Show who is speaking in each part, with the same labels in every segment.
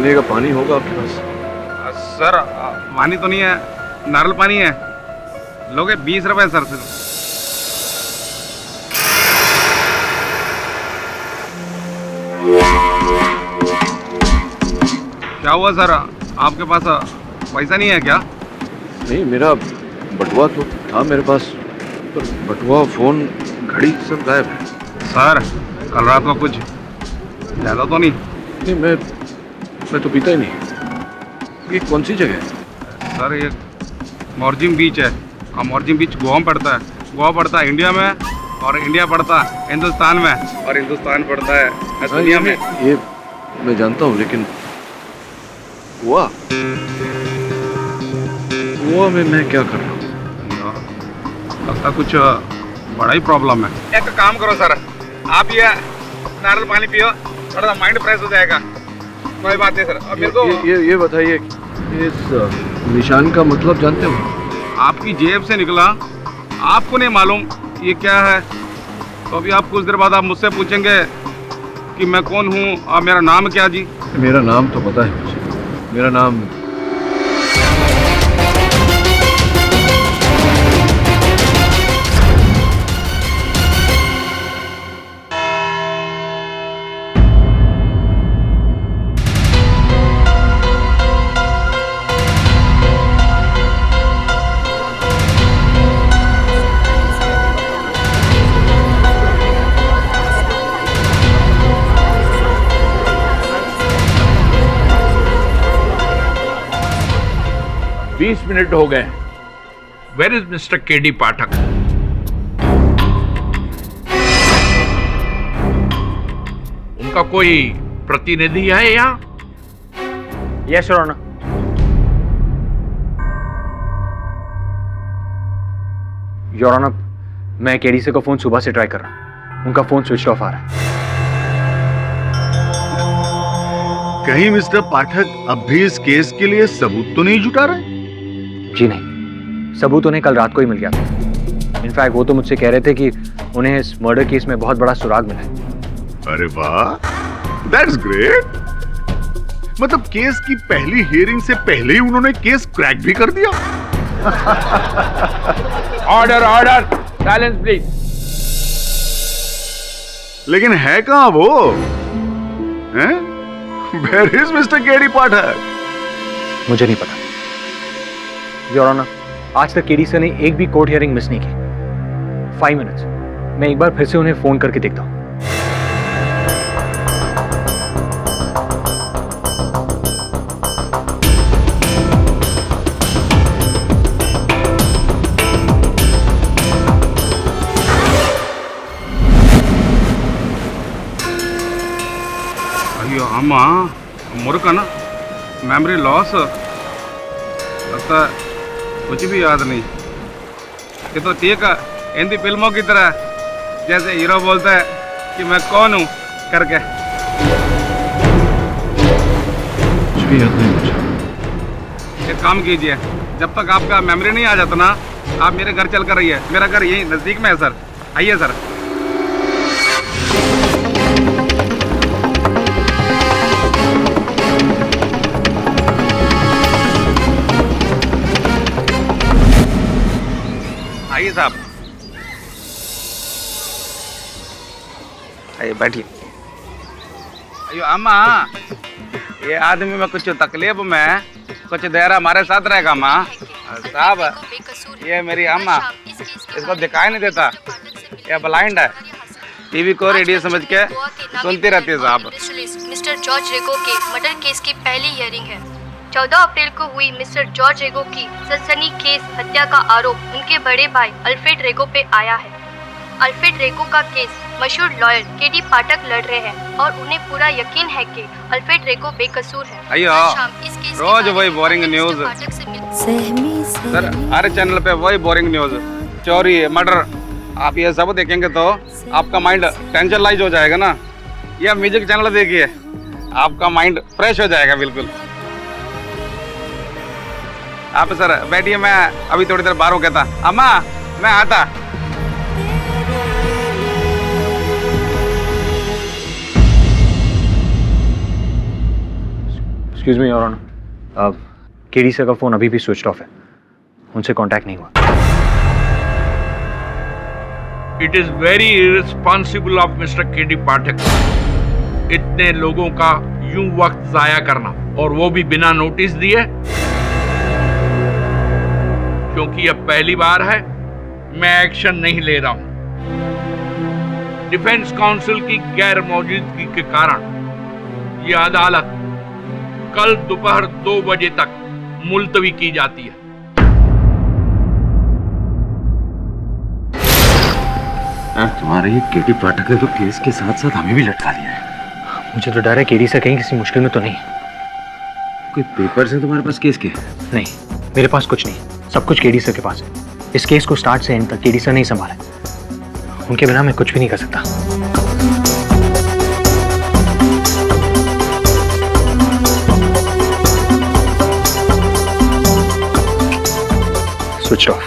Speaker 1: पीने का पानी होगा आपके पास?
Speaker 2: सर पानी तो नहीं है, नारियल पानी है। लोगे 20 रुपए सर सिर्फ। क्या हुआ सर, आपके पास पैसा नहीं है क्या?
Speaker 1: नहीं, मेरा बटुआ तो था मेरे पास, पर बटुआ, फोन, घड़ी सब गायब है।
Speaker 2: सर कल रात को कुछ ज़्यादा तो नहीं?
Speaker 1: नहीं, मैं तो पीता ही नहीं। ये कौन सी जगह है?
Speaker 2: सर ये मोरजिम बीच है, और मोरजिम बीच गोवा में पड़ता है। गोवा पड़ता है इंडिया में, और इंडिया पड़ता है हिंदुस्तान में, और हिंदुस्तान पड़ता है दुनिया में।
Speaker 1: ये मैं जानता हूँ, लेकिन गोवा में मैं क्या कर रहा हूँ?
Speaker 2: लगता कुछ बड़ा ही प्रॉब्लम है। एक काम करो सर, आप ये नारियल पानी पियो, थोड़ा सा माइंड फ्रेश हो जाएगा। कोई बात नहीं सर। अब मेरे को
Speaker 1: ये बताइए, इस निशान का मतलब जानते हो?
Speaker 2: आपकी जेब से निकला, आपको नहीं मालूम ये क्या है? तो अभी आप कुछ देर बाद आप मुझसे पूछेंगे कि मैं कौन हूँ और मेरा नाम क्या जी?
Speaker 1: मेरा नाम तो पता है मुझे। मेरा नाम
Speaker 3: बीस मिनट हो गए। Where is mister KD Pathak? उनका कोई प्रतिनिधि है यहाँ?
Speaker 4: Yes your honour. Your honour, मैं केडीसी का फोन सुबह से ट्राई कर रहा हूं, उनका फोन स्विच ऑफ आ रहा है।
Speaker 5: कहीं मिस्टर पाठक अब भी इस केस के लिए सबूत तो नहीं जुटा रहे?
Speaker 4: जी नहीं, सबूत उन्हें कल रात को ही मिल गया था। इनफैक्ट वो तो मुझसे कह रहे थे कि उन्हें इस मर्डर केस में बहुत बड़ा सुराग मिला है।
Speaker 5: अरे वाह, दैट्स ग्रेट। मतलब केस की पहली हियरिंग से पहले ही उन्होंने केस क्रैक भी कर दिया।
Speaker 3: Order order, silence please.
Speaker 5: लेकिन है कहां वो? हैं? Where is Mr. केडी पाठक?
Speaker 4: मुझे नहीं पता योर ऑनर। आज तक केडीसी ने एक भी कोर्ट हियरिंग मिस नहीं की। 5 मिनट्स, मैं एक बार फिर से उन्हें फोन करके देखता हूं।
Speaker 2: अयो अम्मा मुर्का ना, मेमोरी लॉस, लगता है कुछ भी याद नहीं। ये तो ठीक है, हिंदी फिल्मों की तरह, जैसे हीरो बोलता है कि मैं कौन हूँ करके।
Speaker 1: कुछ भी याद नहीं मुझे।
Speaker 2: एक काम कीजिए, जब तक आपका मेमोरी नहीं आ जाता ना, आप मेरे घर चल कर रहिए। मेरा घर यही नज़दीक में है सर, आइए सर। आइए साहब, आइए बैठिए। अयो अम्मा, ये आदमी में कुछ तकलीफ में कुछ देर हमारे साथ रहेगा अम्मा। साहब, ये मेरी अम्मा, इसको दिखाई नहीं देता, ये ब्लाइंड है। टीवी को रेडियो समझ के सुनती रहती है साहब।
Speaker 6: मिस्टर जॉर्ज रेगो के मर्डर केस की पहली हियरिंग है। 14 अप्रैल को हुई मिस्टर जॉर्ज रेगो की सनसनीखेज हत्या का आरोप उनके बड़े भाई अल्फ्रेड रेगो पे आया है। अल्फ्रेड रेगो का केस मशहूर लॉयर केडी पाठक लड़ रहे हैं और उन्हें पूरा यकीन है कि अल्फ्रेड रेगो बेकसूर है।
Speaker 2: अयो, रोज वही बोरिंग न्यूज सर, हर चैनल पे वही बोरिंग न्यूज, चोरी, मर्डर। आप ये सब देखेंगे तो आपका माइंड टेंशन लाइज हो जाएगा ना। ये म्यूजिक चैनल देखिए, आपका माइंड फ्रेश हो जाएगा बिल्कुल। आप सर बैठिए, मैं अभी थोड़ी देर बाहर हो गया था। अम्मा मैं आता।
Speaker 4: Excuse me your honour, KD sir का फोन अभी भी स्विच ऑफ है, उनसे कांटेक्ट नहीं हुआ।
Speaker 3: It is very irresponsible of mister KD Pathak इतने लोगों का यूं वक्त जाया करना, और वो भी बिना नोटिस दिए। क्योंकि अब पहली बार है, मैं एक्शन नहीं ले रहा हूं। डिफेंस काउंसिल की गैर मौजूदगी के कारण यह अदालत कल दोपहर 2 बजे तक मुलतवी की जाती है।
Speaker 1: तुम्हारे ये केडी पाठक ने तो केस के साथ साथ हमें भी लटका दिया है।
Speaker 4: मुझे तो डर है केडी सर कहीं किसी मुश्किल में तो नहीं।
Speaker 1: कोई पेपर्स है तुम्हारे पास केस के?
Speaker 4: नहीं, मेरे पास कुछ नहीं, सब कुछ केडी सर के पास है। इस केस को स्टार्ट से एंड तक केडी सर नहीं संभाला, उनके बिना मैं कुछ भी नहीं कर सकता। Switch off.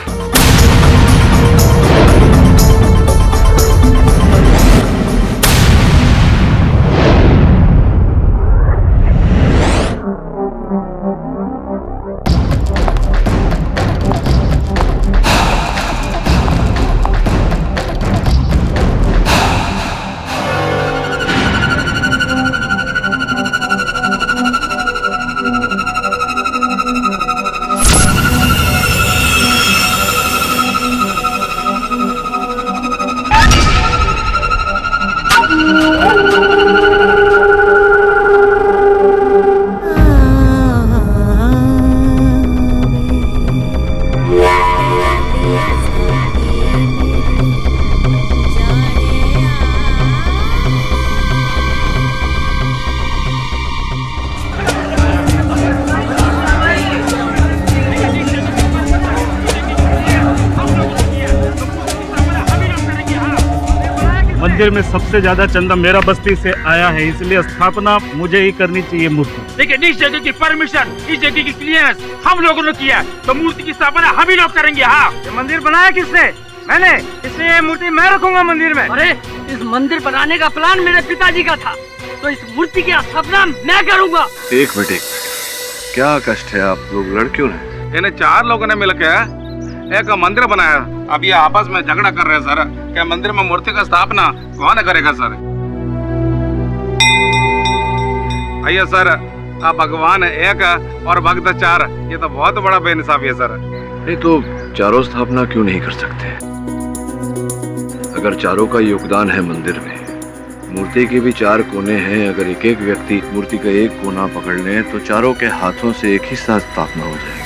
Speaker 7: मंदिर में सबसे ज्यादा चंदा मेरा बस्ती से आया है, इसलिए स्थापना मुझे ही करनी चाहिए मूर्ति।
Speaker 8: देखिए, इस जगह की परमिशन, इस जगह की क्लियरेंस हम लोगों ने किया, तो मूर्ति की स्थापना हम ही लोग करेंगे। हाँ,
Speaker 7: ये मंदिर बनाया किसने? मैंने, इसलिए ये मूर्ति मैं रखूंगा मंदिर में।
Speaker 8: अरे इस मंदिर बनाने का प्लान मेरे पिताजी का था, तो इस मूर्ति की स्थापना मैं करूंगा।
Speaker 1: एक मिनट, क्या कष्ट है आप लोग लड़कियों ने?
Speaker 2: इन्हें 4 लोगों ने मिलकर एक मंदिर बनाया। अब ये आपस में झगड़ा कर रहे हैं सर, क्या मंदिर में मूर्ति का स्थापना कौन करेगा सर? आइए सर, आप भगवान एक और भक्त 4, ये तो बहुत बड़ा बेइंसाफी है सर।
Speaker 1: नहीं तो चारों स्थापना क्यों नहीं कर सकते? अगर चारों का योगदान है मंदिर में, मूर्ति के भी 4 कोने हैं, अगर एक एक व्यक्ति मूर्ति का एक कोना पकड़ ले तो चारों के हाथों से एक ही साथ स्थापना हो जाएगी।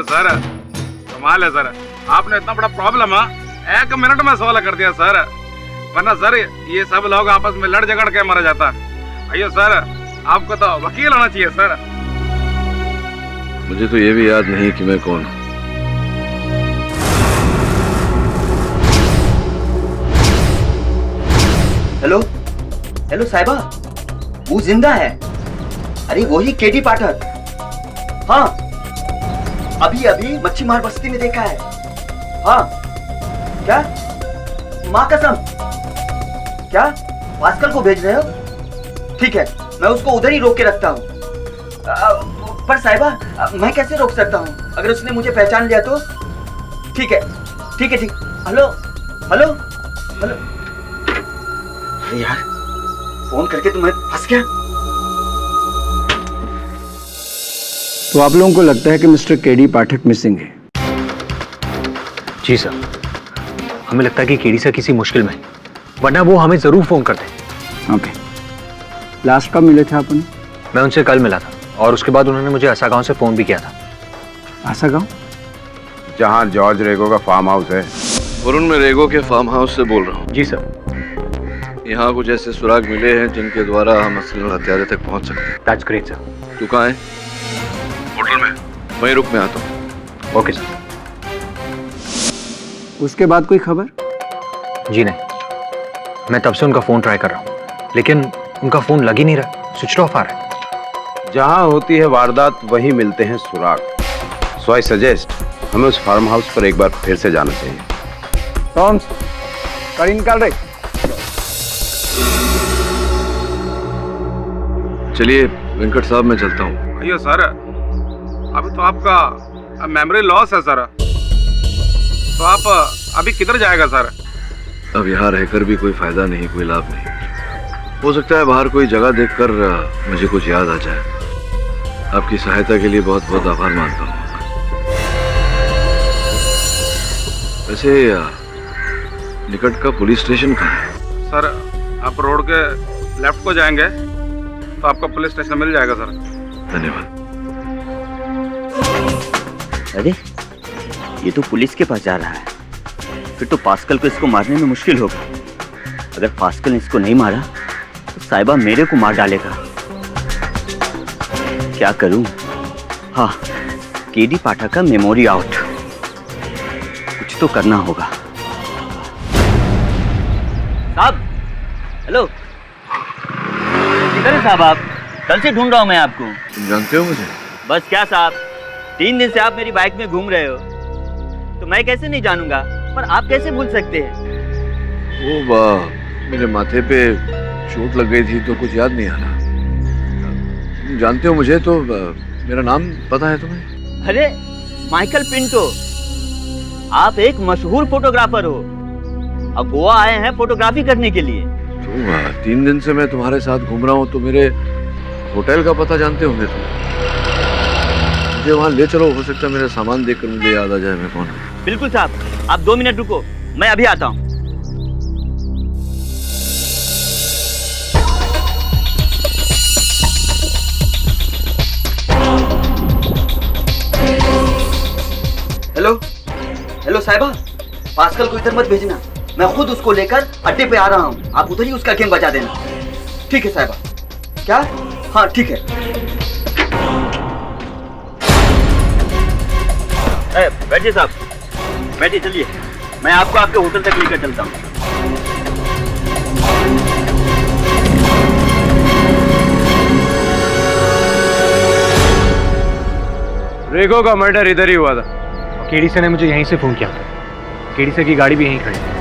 Speaker 2: सर कमाल है सर, आपने इतना बड़ा प्रॉब्लम 1 मिनट में सॉल्व कर दिया सर, वरना सर ये सब लोग आपस में लड़ झगड़ के मर जाता। अयो सर, आपको तो वकील होना चाहिए सर।
Speaker 1: मुझे तो ये भी याद नहीं कि मैं कौन हूँ।
Speaker 9: हेलो हेलो साहिबा, वो जिंदा है? अरे वही केडी पाठक। हाँ, अभी अभी मच्छी मार बस्ती में देखा है। हाँ, क्या? माँ कसम, क्या पास्कल को भेज रहे हो? ठीक है, मैं उसको उधर ही रोक के रखता हूँ। पर साहिबा, मैं कैसे रोक सकता हूँ? अगर उसने मुझे पहचान लिया तो? ठीक है, ठीक है, ठीक। हेलो हेलो हेलो, अरे यार, फोन करके तुम्हें फंस गया।
Speaker 10: तो आप लोगों को लगता है कि मिस्टर केडी पाठक मिसिंग है?
Speaker 4: जी सर, हमें लगता है कि केडी सर किसी मुश्किल में है, वरना वो हमें जरूर फोन करते।
Speaker 10: ओके, लास्ट कब मिले थे आप उन्हें?
Speaker 4: मैं उनसे कल मिला था, और उसके बाद उन्होंने मुझे आसा गांव से फोन भी किया था।
Speaker 10: आसा गांव?
Speaker 5: जहाँ जॉर्ज रेगो का फार्म हाउस है।
Speaker 1: वरुण, मैं रेगो के फार्म हाउस से बोल रहा हूँ।
Speaker 4: जी सर।
Speaker 1: यहाँ कुछ ऐसे सुराग मिले हैं जिनके द्वारा हम असली हत्यारे तक पहुँच सकते हैं।
Speaker 4: That's great sir.
Speaker 1: तू कहाँ है? होटल में। वहीं रुक, मैं आता हूँ।
Speaker 4: Okay sir.
Speaker 10: उसके बाद कोई खबर?
Speaker 4: जी नहीं, मैं तब से उनका फोन ट्राई कर रहा हूँ, लेकिन उनका फोन लग ही नहीं रहा, स्विच ऑफ आ रहा है।
Speaker 2: जहाँ होती है वारदात वहीं मिलते हैं सुराग। सो आई सजेस्ट हमें उस फार्म हाउस पर एक बार फिर से जाना चाहिए।
Speaker 10: टॉम्स, गाड़ी निकाल रहे।
Speaker 1: चलिए वेंकट साहब, मैं चलता हूँ।
Speaker 2: अयो सर, अभी तो आपका मेमोरी लॉस है सर, तो आप अभी किधर जाएगा सर?
Speaker 1: अब यहाँ रहकर भी कोई फायदा नहीं, कोई लाभ नहीं। हो सकता है बाहर कोई जगह देखकर मुझे कुछ याद आ जाए। आपकी सहायता के लिए बहुत बहुत आभार मानता हूँ। वैसे निकट का पुलिस स्टेशन कहाँ है?
Speaker 2: सर आप रोड के लेफ्ट को जाएंगे तो आपका पुलिस स्टेशन मिल जाएगा सर।
Speaker 1: धन्यवाद।
Speaker 9: अरे ये तो पुलिस के पास जा रहा है, फिर तो पास्कल को इसको मारने में मुश्किल होगा। अगर पास्कल ने इसको नहीं मारा तो साहिबा मेरे को मार डालेगा। क्या करूं? हाँ, केडी पाठक का मेमोरी आउट, कुछ तो करना होगा। साहब, हेलो, किधर है साहब आप? कल से ढूंढ रहा हूं मैं आपको।
Speaker 1: तुम जानते हो मुझे?
Speaker 9: बस क्या साहब, 3 दिन से आप मेरी बाइक में घूम रहे हो, तो मैं कैसे नहीं जानूंगा, पर आप कैसे भूल सकते हैं?
Speaker 1: वो मेरे माथे पे चोट लग गई थी तो कुछ याद नहीं आ रहा। तुम जानते हो मुझे तो मेरा नाम पता है तुम्हें?
Speaker 9: अरे माइकल पिंटो, आप एक मशहूर फोटोग्राफर हो, अब गोवा आए हैं फोटोग्राफी करने के लिए।
Speaker 1: तो 3 दिन से मैं तुम्हारे साथ घूम रहा हूँ, तो मेरे होटल का पता जानते होंगे तुम। मुझे वहाँ ले चलो, हो सकता है मेरा सामान देखकर मुझे याद आ जाए मैं कौन हूँ।
Speaker 9: बिल्कुल साहब, आप 2 मिनट रुको, मैं अभी आता हूँ। हेलो हेलो साहिबा, पास्कल को इधर मत भेजना, मैं खुद उसको लेकर अड्डे पे आ रहा हूँ, आप उधर ही उसका गैंग बजा देना। ठीक है साहिबा। क्या? हाँ ठीक है। बैठिए साहब, बैठिए, चलिए मैं आपको आपके होटल तक लेकर चलता हूँ।
Speaker 4: रेगो का मर्डर इधर ही हुआ था। केडी सर ने मुझे यहीं से फोन किया था। केडी सर की गाड़ी भी यहीं खड़ी है।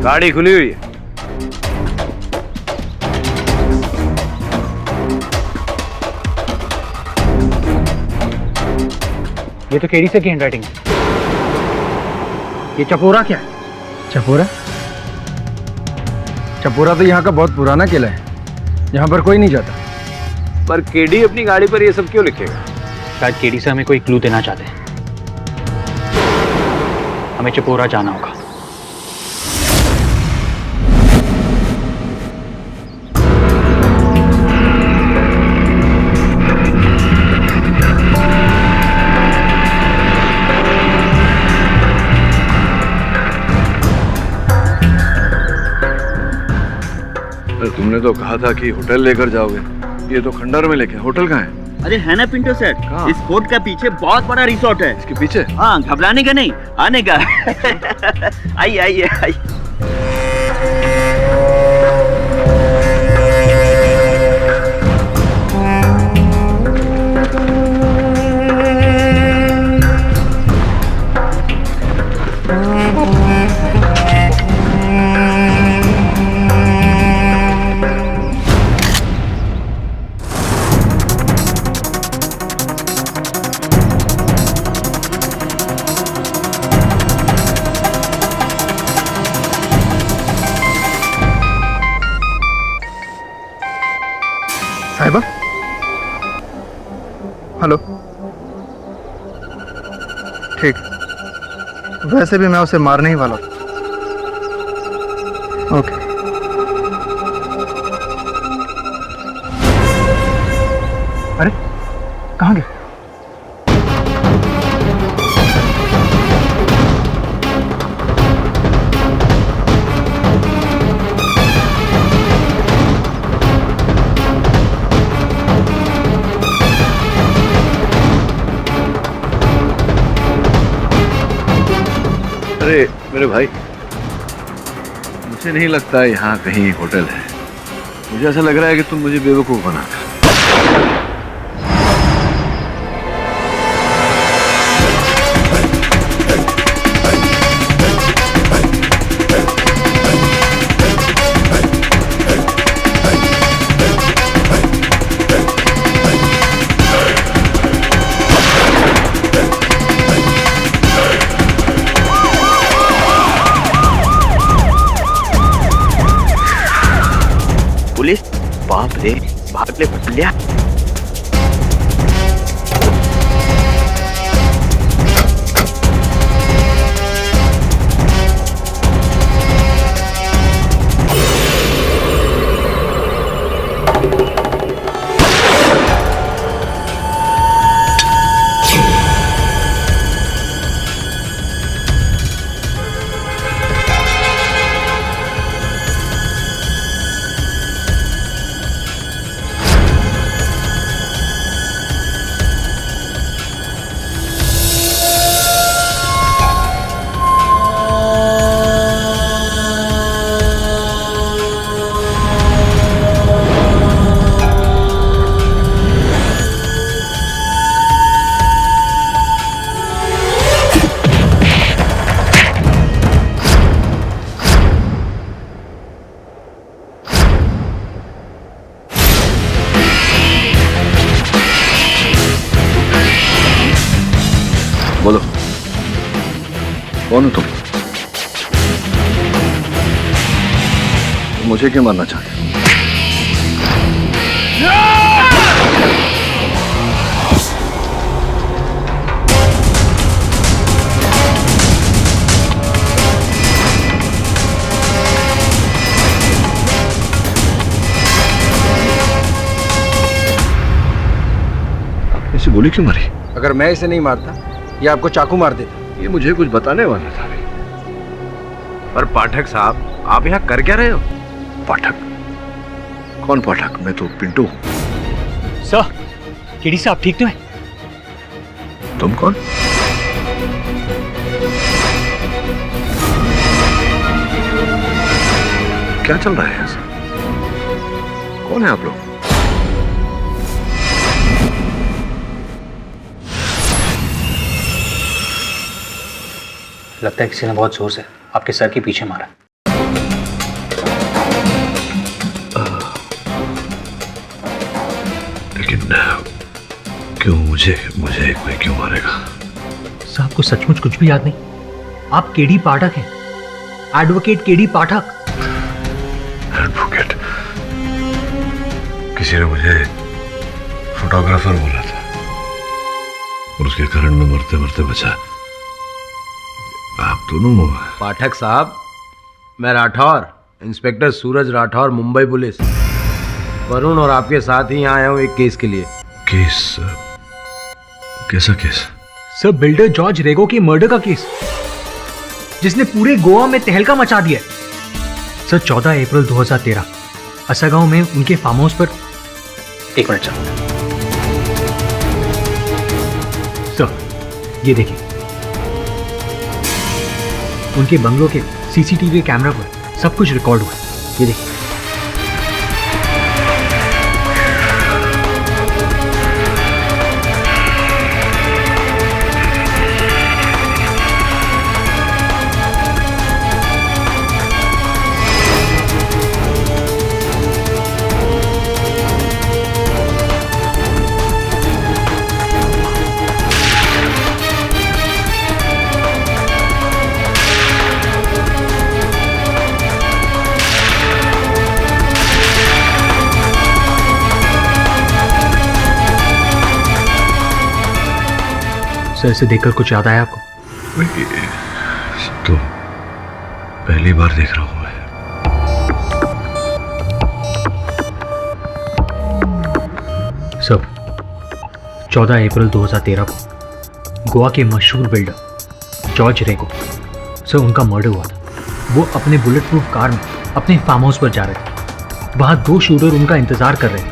Speaker 2: गाड़ी खुली हुई है।
Speaker 4: ये तो केडी सर की हैंडराइटिंग है। ये चपोरा क्या है?
Speaker 10: चपोरा? चपोरा तो यहाँ का बहुत पुराना किला है, यहाँ पर कोई नहीं जाता।
Speaker 2: पर केडी अपनी गाड़ी पर ये सब क्यों लिखेगा?
Speaker 4: शायद केडी सर हमें कोई क्लू देना चाहते हैं। हमें चपोरा जाना होगा।
Speaker 1: तुमने तो कहा था कि होटल लेकर जाओगे, ये तो खंडर में लेके। होटल कहाँ है?
Speaker 9: अरे है ना पिंटो सेठ, इस फोर्ट का पीछे बहुत बड़ा रिसोर्ट है।
Speaker 1: इसके पीछे?
Speaker 9: हाँ, घबराने का नहीं, आने का। आइए आइए आइए।
Speaker 10: साहिबा, हेलो। ठीक, वैसे भी मैं उसे मारने ही वाला हूँ। ओके। अरे कहाँ गए?
Speaker 1: अरे मेरे भाई, मुझे नहीं लगता यहाँ कहीं होटल है। मुझे ऐसा लग रहा है कि तुम मुझे बेवकूफ बनाते हो।
Speaker 9: पुलिस, बाप रे, भाग ले भटलिया।
Speaker 1: बोलो, कौन हो तुम? मुझे क्यों मारना चाहते हो? इसे गोली क्यों मारी?
Speaker 11: अगर मैं इसे नहीं मारता, ये आपको चाकू मार देता।
Speaker 1: ये मुझे कुछ बताने वाला था।
Speaker 11: पर पाठक साहब, आप यहाँ कर क्या रहे हो?
Speaker 1: पाठक? कौन पाठक? मैं तो पिंटू हूँ।
Speaker 4: सर, केडी साहब ठीक तो है?
Speaker 1: तुम कौन? क्या चल रहा है ऐसा? कौन है आप लोग?
Speaker 4: लगता है किसी ने बहुत जोर से आपके सर के पीछे मारा।
Speaker 1: लेकिन क्यों मुझे कोई क्यों मारेगा?
Speaker 4: सर, आपको सचमुच कुछ भी याद नहीं? आप केडी पाठक हैं, एडवोकेट केडी पाठक।
Speaker 1: एडवोकेट? किसी ने मुझे फोटोग्राफर बोला था और उसके कारण मैं मरते मरते बचा। आप दोनों
Speaker 11: पाठक साहब, मैं राठौर, इंस्पेक्टर सूरज राठौर, मुंबई पुलिस। वरुण और आपके साथ ही यहाँ आया हूँ एक केस के लिए।
Speaker 1: केस? कैसा केस?
Speaker 4: सर, बिल्डर जॉर्ज रेगो की मर्डर का केस, जिसने पूरे गोवा में तहलका मचा दिया। सर, 14 अप्रैल 2013 असगांव में उनके फार्म हाउस पर। एक मिनट सर, ये देखिए, उनके बंगलों के सीसीटीवी कैमरा पर सब कुछ रिकॉर्ड हुआ। ये देखिए। सर, इसे देखकर कुछ याद आया आपको?
Speaker 1: तो पहली बार देख रहा हूं मैं।
Speaker 4: सर, 14 अप्रैल 2013 को गोवा के मशहूर बिल्डर जॉर्ज रेगो, सर, उनका मर्डर हुआ था। वो अपने बुलेट प्रूफ कार में अपने फार्म हाउस पर जा रहे थे। वहां 2 शूटर उनका इंतजार कर रहे थे।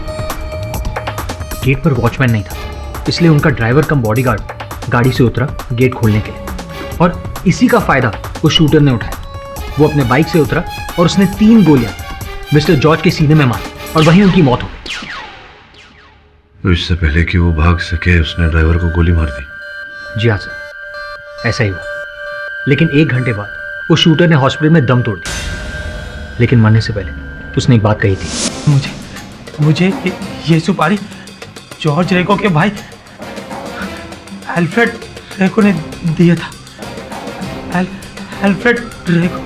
Speaker 4: गेट पर वॉचमैन नहीं था, इसलिए उनका ड्राइवर कम बॉडीगार्ड गाड़ी से उतरा गेट खोलने के लिए, और इसी का फायदा वो शूटर ने उठाया। वो अपने बाइक से उतरा और उसने 3 गोलियां मिस्टर जॉर्ज के सीने में मारी और वहीं उनकी मौत हो गई।
Speaker 1: तो इससे पहले कि वो भाग सके उसने ड्राइवर को गोली मार दी?
Speaker 4: जी हाँ सर, ऐसा ही हुआ। लेकिन 1 घंटे बाद वो शूटर ने हॉस्पिटल में दम तोड़ दिया। लेकिन मरने से पहले उसने एक बात कही थी।
Speaker 8: मुझे ये सुपारी जॉर्ज रेगो के भाई अल्फ्रेड रेगो ने दिया था। अल्फ्रेड रेगो।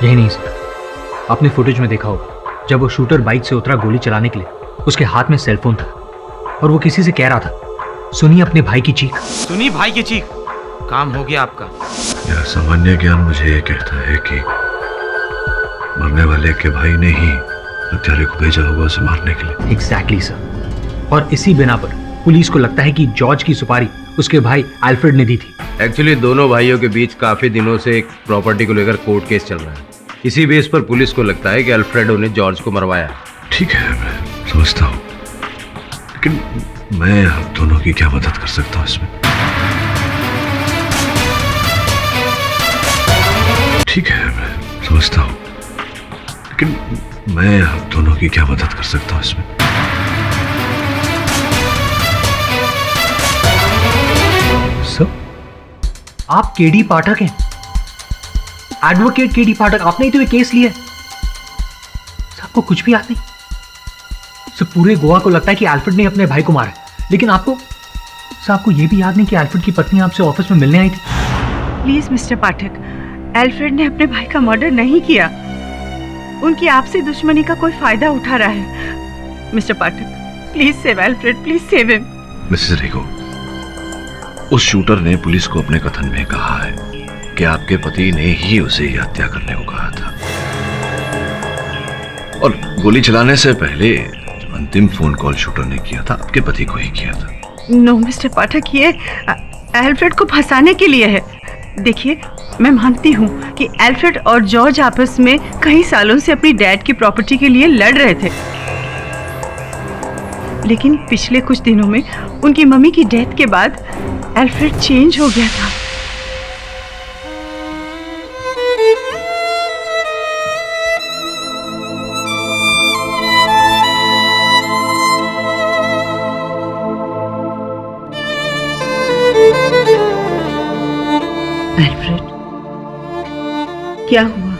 Speaker 4: यही नहीं सर, आपने फुटेज में देखा होगा जब वो शूटर बाइक से उतरा गोली चलाने के लिए, उसके हाथ में सेलफोन था और वो किसी से कह रहा था, सुनिए अपने भाई की चीख।
Speaker 8: सुनिए भाई की चीख। काम हो गया आपका।
Speaker 1: यह सामान्य ज्ञान मुझे ये कहता है कि मरने वाले के भाई ने ही हत्यारे को भेजा होगा उसे मारने के लिए।
Speaker 4: Exactly sir. और इसी बिना पर पुलिस को लगता है कि जॉर्ज की सुपारी उसके भाई अल्फ्रेड ने दी थी।
Speaker 11: एक्चुअली दोनों भाइयों के बीच काफी दिनों से एक प्रॉपर्टी को लेकर कोर्ट केस चल रहा है। इसी बेस पर पुलिस को लगता है कि अल्फ्रेडो ने जॉर्ज को मरवाया।
Speaker 1: ठीक है, मैं समझता हूँ, लेकिन मैं आप दोनों की क्या मदद कर सकता हूँ इसमें? ठीक है, मैं समझता हूँ, लेकिन मैं आप दोनों की क्या मदद कर सकता हूँ इसमें?
Speaker 4: सर, आप केडी पाठक हैं, एडवोकेट केडी पाठक। आपने ही तो ये केस लिया है। आपको कुछ भी याद नहीं? सर, पूरे गोवा को लगता है कि अल्फ्रेड ने अपने भाई को मारा, लेकिन आपको ये भी याद नहीं कि अल्फ्रेड की पत्नी आपसे ऑफिस में मिलने आई थी।
Speaker 12: प्लीज मिस्टर पाठक, अल्फ्रेड ने अपने भाई का मर्डर नहीं किया। उनकी आपसी दुश्मनी का कोई फायदा उठा रहा है। Mister Pathak, please save Alfred, please save him.
Speaker 1: Missus Rego, उस शूटर ने पुलिस को अपने कथन में कहा है कि आपके पति ने ही उसे ये हत्या करने को कहा था, और गोली चलाने से पहले जो अंतिम फोन कॉल शूटर ने किया था आपके पति को ही किया था।
Speaker 12: नो मिस्टर पाठक, ये अल्फ्रेड को फंसाने के लिए है। देखिए, मैं मानती हूँ कि अल्फ्रेड और जॉर्ज आपस में कई सालों से अपनी डैड की प्रॉपर्टी के लिए लड़ रहे थे, लेकिन पिछले कुछ दिनों में उनकी मम्मी की डेथ के बाद अल्फ्रेड चेंज हो गया था। अल्फ्रेड, क्या हुआ?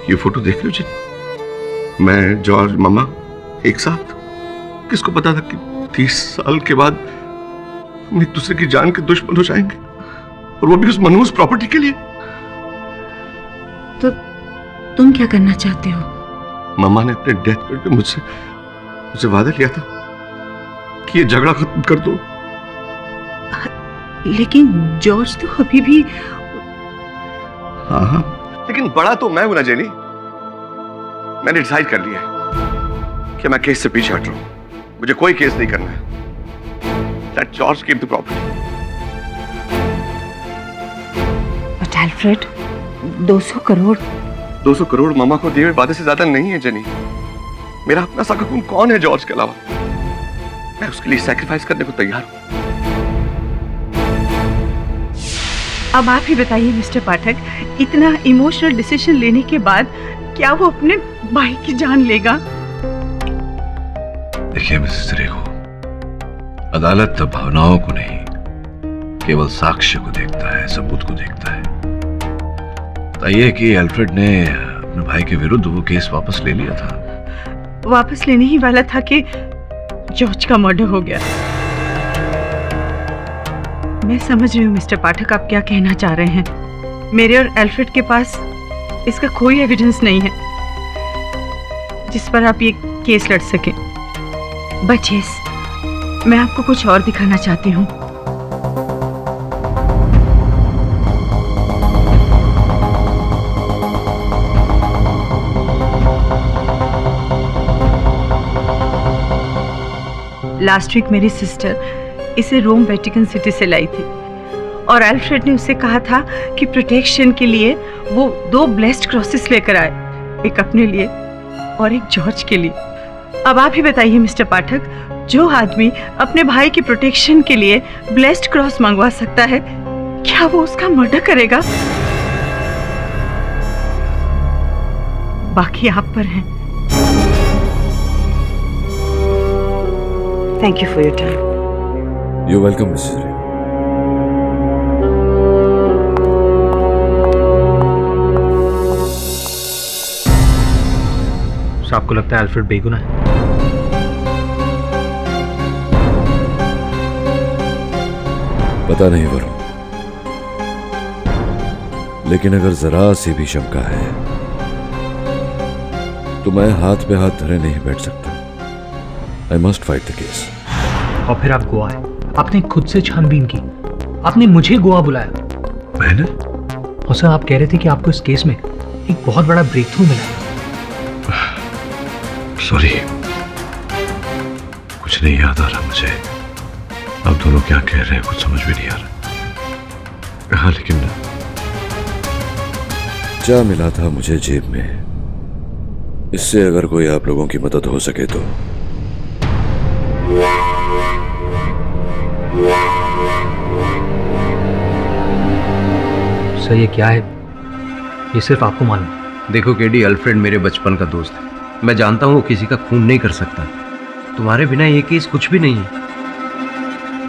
Speaker 5: ये फोटो देख लो जी। मैं, जॉर्ज, मामा एक साथ। किसको पता था कि 30 साल के बाद हम एक दूसरे की जान के दुश्मन हो जाएंगे, और वो भी उस मनहूस प्रॉपर्टी के लिए।
Speaker 12: तो तुम क्या करना चाहते हो?
Speaker 5: मामा ने अपने डेथ बेड पे मुझसे वादा किया था कि ये झगड़ा खत्म कर दो।
Speaker 12: लेकिन जॉर्ज तो अभी भी।
Speaker 5: हाँ, लेकिन बड़ा तो मैं हूं ना जेनी। मैंने डिसाइड कर लिया है कि मैं केस से पीछे हट रहा हूं। मुझे कोई केस नहीं करना है। Let George keep the property.
Speaker 12: But Alfred, 200 crore.
Speaker 5: 200 crore मामा को दिए हुए वादे से ज्यादा नहीं है जेनी। मेरा अपना सगा खून कौन है जॉर्ज के अलावा? मैं उसके लिए सैक्रिफाइस करने को तैयार हूं।
Speaker 12: अब आप ही बताइए मिस्टर पाठक, इतना इमोशनल डिसीजन लेने के बाद क्या वो अपने भाई की जान लेगा?
Speaker 1: देखिए मिसेस रेगो, अदालत भावनाओं को नहीं, केवल साक्ष्य को देखता है, सबूत को देखता है। बताइए कि अल्फ्रेड ने अपने भाई के विरुद्ध वो केस वापस ले लिया था?
Speaker 12: वापस लेने ही वाला था कि जॉर्ज का मर्डर हो गया। मैं समझ रही हूँ मिस्टर पाठक, आप क्या कहना चाह रहे हैं। मेरे और अल्फ्रेड के पास इसका कोई एविडेंस नहीं है जिस पर आप ये केस लड़ सकें। बट यस, मैं आपको कुछ और दिखाना चाहती हूँ। लास्ट वीक मेरी सिस्टर इसे रोम वेटिकन सिटी से लाई थी, और अल्फ्रेड ने उससे कहा था कि प्रोटेक्शन के लिए वो 2 ब्लेस्ड क्रॉसेस लेकर आए, एक अपने लिए और एक जॉर्ज के लिए। अब आप ही बताइए मिस्टर पाठक, जो आदमी अपने भाई की प्रोटेक्शन के लिए ब्लेस्ड क्रॉस मंगवा सकता है, क्या वो उसका मर्डर करेगा? बाकी आप पर है। Thank you for your time.
Speaker 1: You welcome Mrs रे।
Speaker 4: आपको लगता है अल्फ्रेड बेगुनाह है?
Speaker 1: पता नहीं वरुण, लेकिन अगर जरा सी भी शंका है तो मैं हाथ पे हाथ धरे नहीं बैठ सकता। I must fight the case.
Speaker 4: और फिर आप गोवा है, आपने खुद से छानबीन की, आपने मुझे गोवा बुलाया।
Speaker 1: मैंने?
Speaker 4: और सर आप कह रहे थे कि आपको इस केस में एक बहुत बड़ा ब्रेक थ्रू मिला है।
Speaker 1: सॉरी, कुछ नहीं याद आ रहा मुझे। आप दोनों क्या कह रहे हैं कुछ समझ भी नहीं आ रहा। हाँ, लेकिन क्या मिला था मुझे जेब में, इससे अगर कोई आप लोगों की मदद हो सके तो।
Speaker 4: सर ये क्या है, ये सिर्फ आपको मालूम।
Speaker 11: देखो केडी, अल्फ्रेड मेरे बचपन का दोस्त है। मैं जानता हूं वो किसी का खून नहीं कर सकता। तुम्हारे बिना ये केस कुछ भी नहीं है।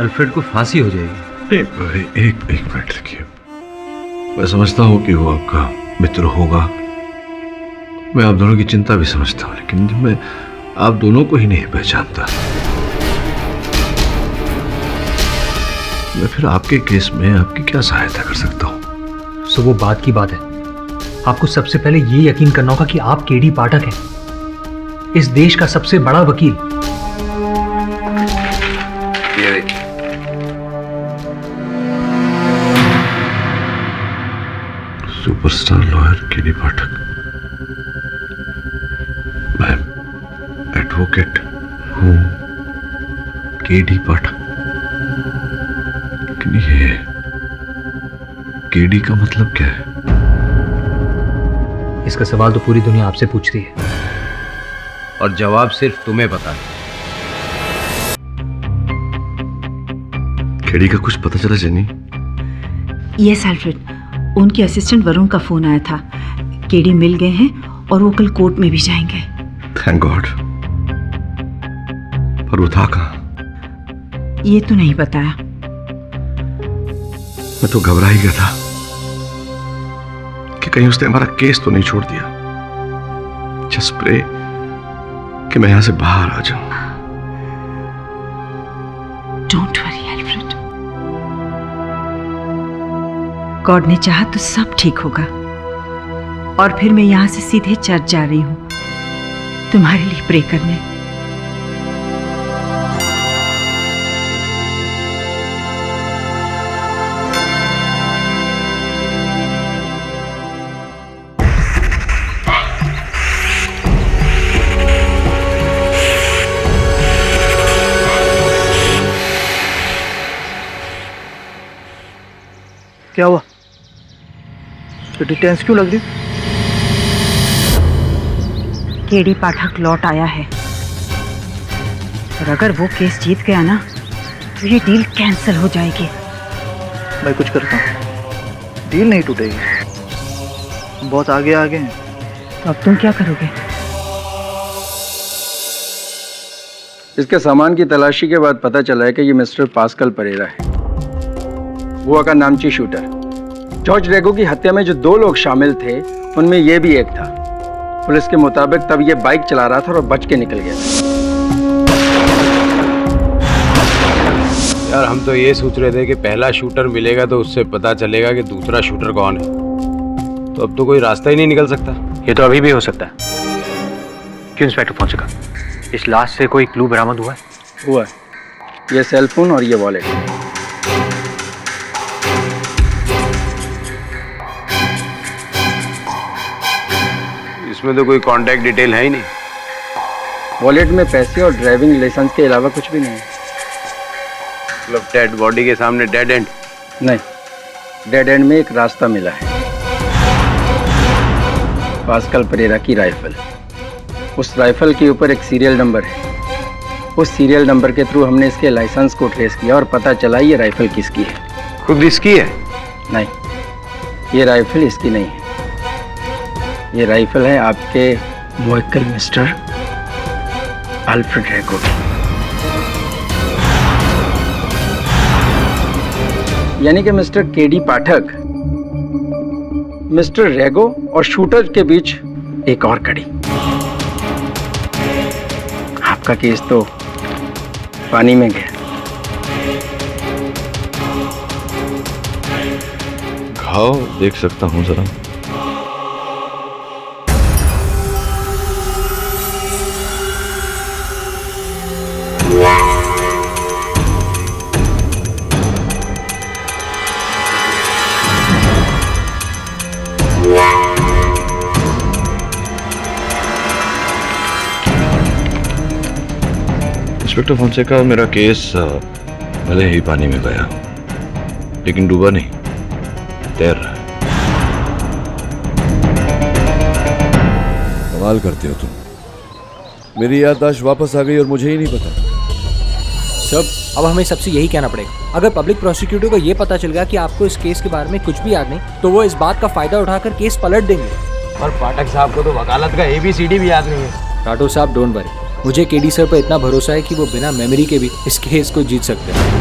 Speaker 11: अल्फ्रेड को फांसी हो जाएगी।
Speaker 1: एक मिनट देखिए, मैं समझता हूं कि वो आपका मित्र होगा, मैं आप दोनों की चिंता भी समझता हूं, लेकिन मैं आप दोनों को ही नहीं पहचानता। मैं फिर आपके केस में आपकी क्या सहायता कर सकता हूं?
Speaker 4: सो वो बात की बात है, आपको सबसे पहले ये यकीन करना होगा कि आप केडी पाठक हैं, इस देश का सबसे बड़ा वकील।
Speaker 1: सुपरस्टार लॉयर केडी पाठक। मैं एडवोकेट हूं केडी पाठक। लेकिन ये केडी का मतलब क्या है?
Speaker 4: इसका सवाल तो पूरी दुनिया आपसे पूछती है
Speaker 11: और जवाब सिर्फ तुम्हें पता है।
Speaker 5: केडी का कुछ पता चला जेनी?
Speaker 12: यस अल्फ्रेड, उनके असिस्टेंट वरुण का फोन आया था। केडी मिल गए हैं और वो कल कोर्ट में भी जाएंगे।
Speaker 5: Thank God. पर वो था कहाँ?
Speaker 12: ये तो नहीं बताया।
Speaker 5: मैं तो घबरा ही गया था कि कहीं उसने हमारा केस तो नहीं छोड़ दिया। जस्ट प्रे कि मैं यहां से बाहर आ जाऊं।
Speaker 12: डोंट वरी अल्फ्रेड, गॉड ने चाहा तो सब ठीक होगा। और फिर मैं यहां से सीधे चर्च जा रही हूं तुम्हारे लिए प्रे करने।
Speaker 10: क्या हुआ? तो टेंस क्यों लग रही?
Speaker 12: केडी पाठक लौट आया है और अगर वो केस जीत गया ना तो ये डील कैंसिल हो जाएगी।
Speaker 10: मैं कुछ करता हूँ, डील नहीं टूटेगी। बहुत आगे आ गए हैं।
Speaker 12: तो अब तुम क्या करोगे?
Speaker 10: इसके सामान की तलाशी के बाद पता चला है कि ये मिस्टर पास्कल परेरा है, गोवा का नामची शूटर। जॉर्ज रेगो की हत्या में जो 2 लोग शामिल थे उनमें ये भी एक था। पुलिस के मुताबिक तब ये बाइक चला रहा था और बच के निकल गया था।
Speaker 11: यार हम तो ये सोच रहे थे कि पहला शूटर मिलेगा तो उससे पता चलेगा कि दूसरा शूटर कौन है। तो अब तो कोई रास्ता ही नहीं निकल सकता।
Speaker 4: ये तो अभी भी हो सकता है। क्यों इंस्पेक्टर पहुंचेगा? इस लाश से कोई क्लू बरामद हुआ है?
Speaker 10: हुआ ये सेल फोन और ये वॉलेट।
Speaker 11: इसमें तो कोई कांटेक्ट डिटेल है ही नहीं।
Speaker 10: वॉलेट में पैसे और ड्राइविंग लाइसेंस के अलावा कुछ भी नहीं है।
Speaker 11: मतलब डेड बॉडी के सामने डेड एंड?
Speaker 10: नहीं, डेड एंड में एक रास्ता मिला है। पास्कल परेरा की राइफल, उस राइफल के ऊपर एक सीरियल नंबर है। उस सीरियल नंबर के थ्रू हमने इसके लाइसेंस को ट्रेस किया और पता चला ये राइफल किसकी है।
Speaker 11: खुद इसकी है?
Speaker 10: नहीं, ये राइफल इसकी नहीं है। ये राइफल है आपके मुवक्किल मिस्टर अल्फ्रेड रेगो की। यानी कि मिस्टर केडी पाठक, मिस्टर रेगो और शूटर के बीच एक और कड़ी। आपका केस तो पानी में गया।
Speaker 1: घाव देख सकता हूं जरा? इंस्पेक्टर फोंसेका, मेरा केस भले ही पानी में गया, लेकिन डूबा नहीं, तैर रहा है। कमाल करते हो तुम। मेरी याददाश्त वापस आ गई और मुझे ही नहीं पता।
Speaker 4: सब अब हमें सबसे यही कहना पड़ेगा, अगर पब्लिक प्रोसिक्यूटर को ये पता चल गया कि आपको इस केस के बारे में कुछ भी याद नहीं, तो वो इस बात का फायदा उठाकर केस पलट देंगे।
Speaker 11: और पाठक साहब को तो वकालत का ABCD भी याद नहीं है।
Speaker 4: राठौर साहब, डोंट वरी, मुझे केडी सर पर इतना भरोसा है कि वो बिना मेमोरी के भी इस केस को जीत सकते हैं।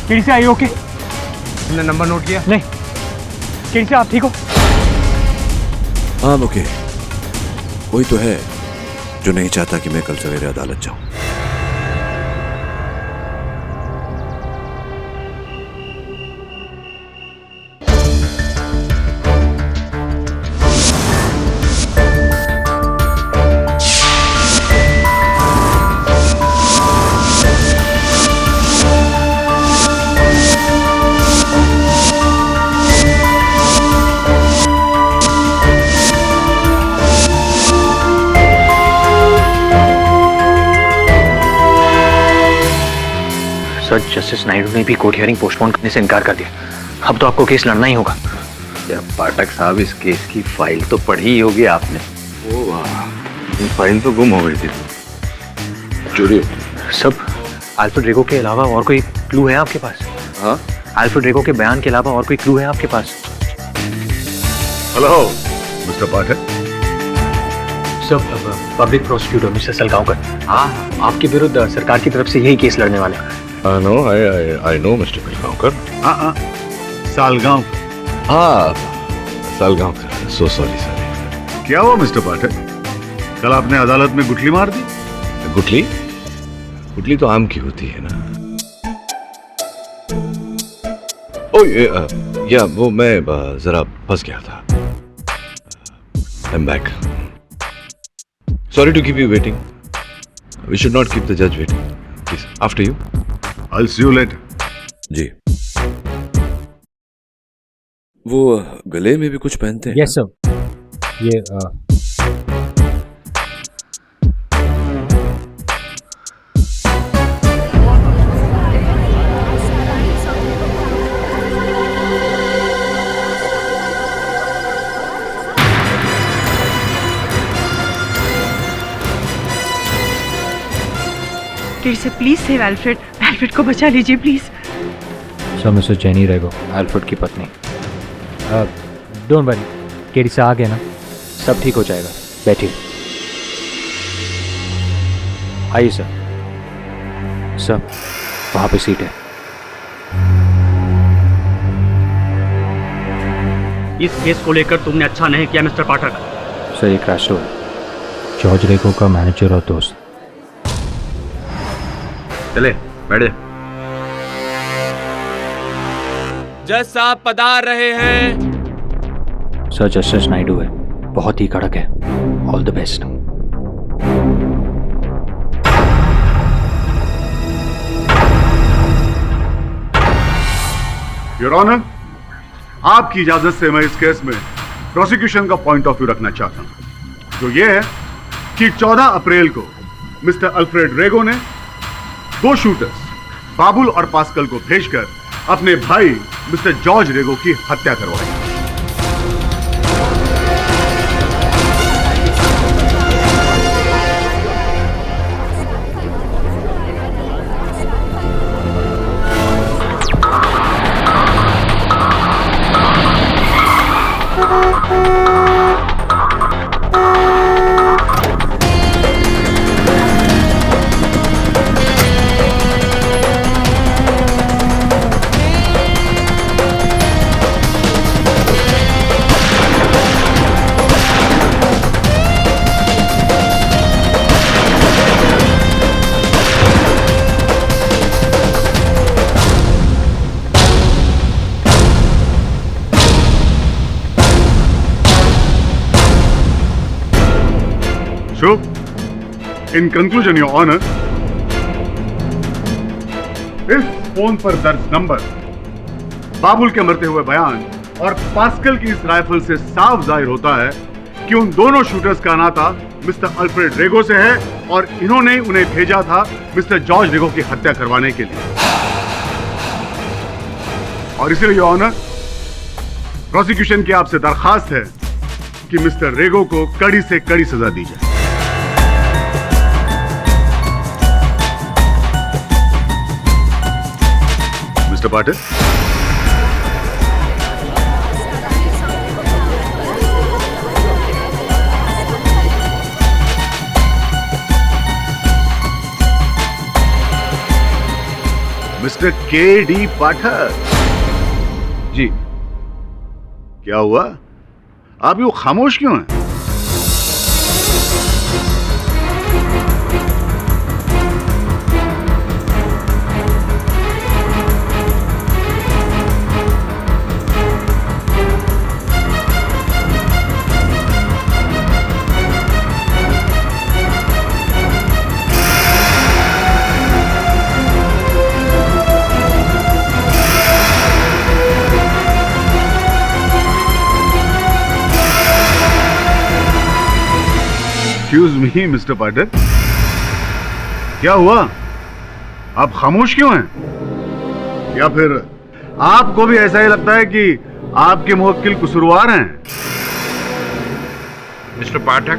Speaker 4: केडी से आई ओके?
Speaker 11: तुमने नंबर नोट किया?
Speaker 4: नहीं। केडी से आप ठीक हो?
Speaker 1: हाँ ओके। कोई तो है जो नहीं चाहता कि मैं कल सवेरे अदालत जाऊं।
Speaker 4: सर, जस्टिस नायडू ने भी कोर्ट हियरिंग पोस्टपोन करने से इनकार कर दिया। अब तो आपको केस लड़ना ही होगा।
Speaker 1: क्या पाठक साहब, इस केस की फाइल तो पढ़ी ही होगी आपने। ओ वाह, ये फाइल तो गुम हो गई थी, चोरी हो गई।
Speaker 4: सब अल्फ्रेड रेगो के अलावा और कोई क्लू है आपके पास?
Speaker 1: हाँ,
Speaker 4: अल्फ्रेड रेगो के बयान के अलावा और कोई क्लू है आपके पास?
Speaker 1: हेलो मिस्टर पाठक।
Speaker 4: सब पब्लिक प्रोसिक्यूटर मिस्टर सलगांवकर, हाँ, आपके विरुद्ध सरकार की तरफ से यही केस लड़ने वाले हैं।
Speaker 1: I know mister Salgaonkar.
Speaker 5: Salgaon.
Speaker 1: हाँ, सालगांवकर। So sorry sir.
Speaker 5: क्या हुआ मिस्टर पाठक? कल आपने अदालत में गुठली मार दी।
Speaker 1: गुठली? गुठली तो आम की होती है ना। ओ या वो मैं जरा फंस गया था। I'm back. Sorry to keep you waiting. We should not keep the judge waiting. Please, after you.
Speaker 5: I'll see you later.
Speaker 1: जी। वो गले में भी कुछ पहनते हैं?
Speaker 4: Yes sir. ये
Speaker 12: KD sir, please save Alfred. Alfred को बचा लीजिए please.
Speaker 4: Sir, mister Jenny Rego, Alfred की पत्नी। डोंट वरी, केडी से आ गए ना, सब ठीक हो जाएगा। बैठिए। आइए सर। सर, वहां पे सीट है।
Speaker 7: इस केस को लेकर तुमने अच्छा नहीं किया मिस्टर पाठक।
Speaker 4: सर ये क्रैश है जॉर्ज रेगो का मैनेजर और दोस्त।
Speaker 1: चले बैठे।
Speaker 13: जज साहब पधार रहे हैं।
Speaker 4: सर जस्टिस नायडू है, बहुत ही कड़क है। All the best.
Speaker 14: Your honour, आपकी इजाजत से मैं इस केस में प्रोसिक्यूशन का पॉइंट ऑफ व्यू रखना चाहता हूं, जो ये है कि 14 अप्रैल को मिस्टर अल्फ्रेड रेगो ने 2 शूटर्स बाबुल और पास्कल को भेजकर अपने भाई मिस्टर जॉर्ज रेगो की हत्या करवाई। So, in conclusion, Your Honor, इस फोन पर दर्ज नंबर, बाबुल के मरते हुए बयान और पास्कल की इस राइफल से साफ जाहिर होता है कि उन दोनों शूटर्स का नाता मिस्टर अल्फ्रेड रेगो से है और इन्होंने उन्हें भेजा था मिस्टर जॉर्ज रेगो की हत्या करवाने के लिए। और इसलिए योर ऑनर, प्रोसिक्यूशन की आपसे दरखास्त है कि मिस्टर रेगो को कड़ी से कड़ी सजा दी जाए। Mister Patil, mister KD. Pathak
Speaker 1: ji.
Speaker 14: क्या हुआ? आप यूं खामोश क्यों हैं? Excuse me, मिस्टर पाठक, क्या हुआ? आप खामोश क्यों हैं? या फिर आपको भी ऐसा ही लगता है कि आपके मुवक्किल कसूरवार हैं?
Speaker 3: मिस्टर पाठक,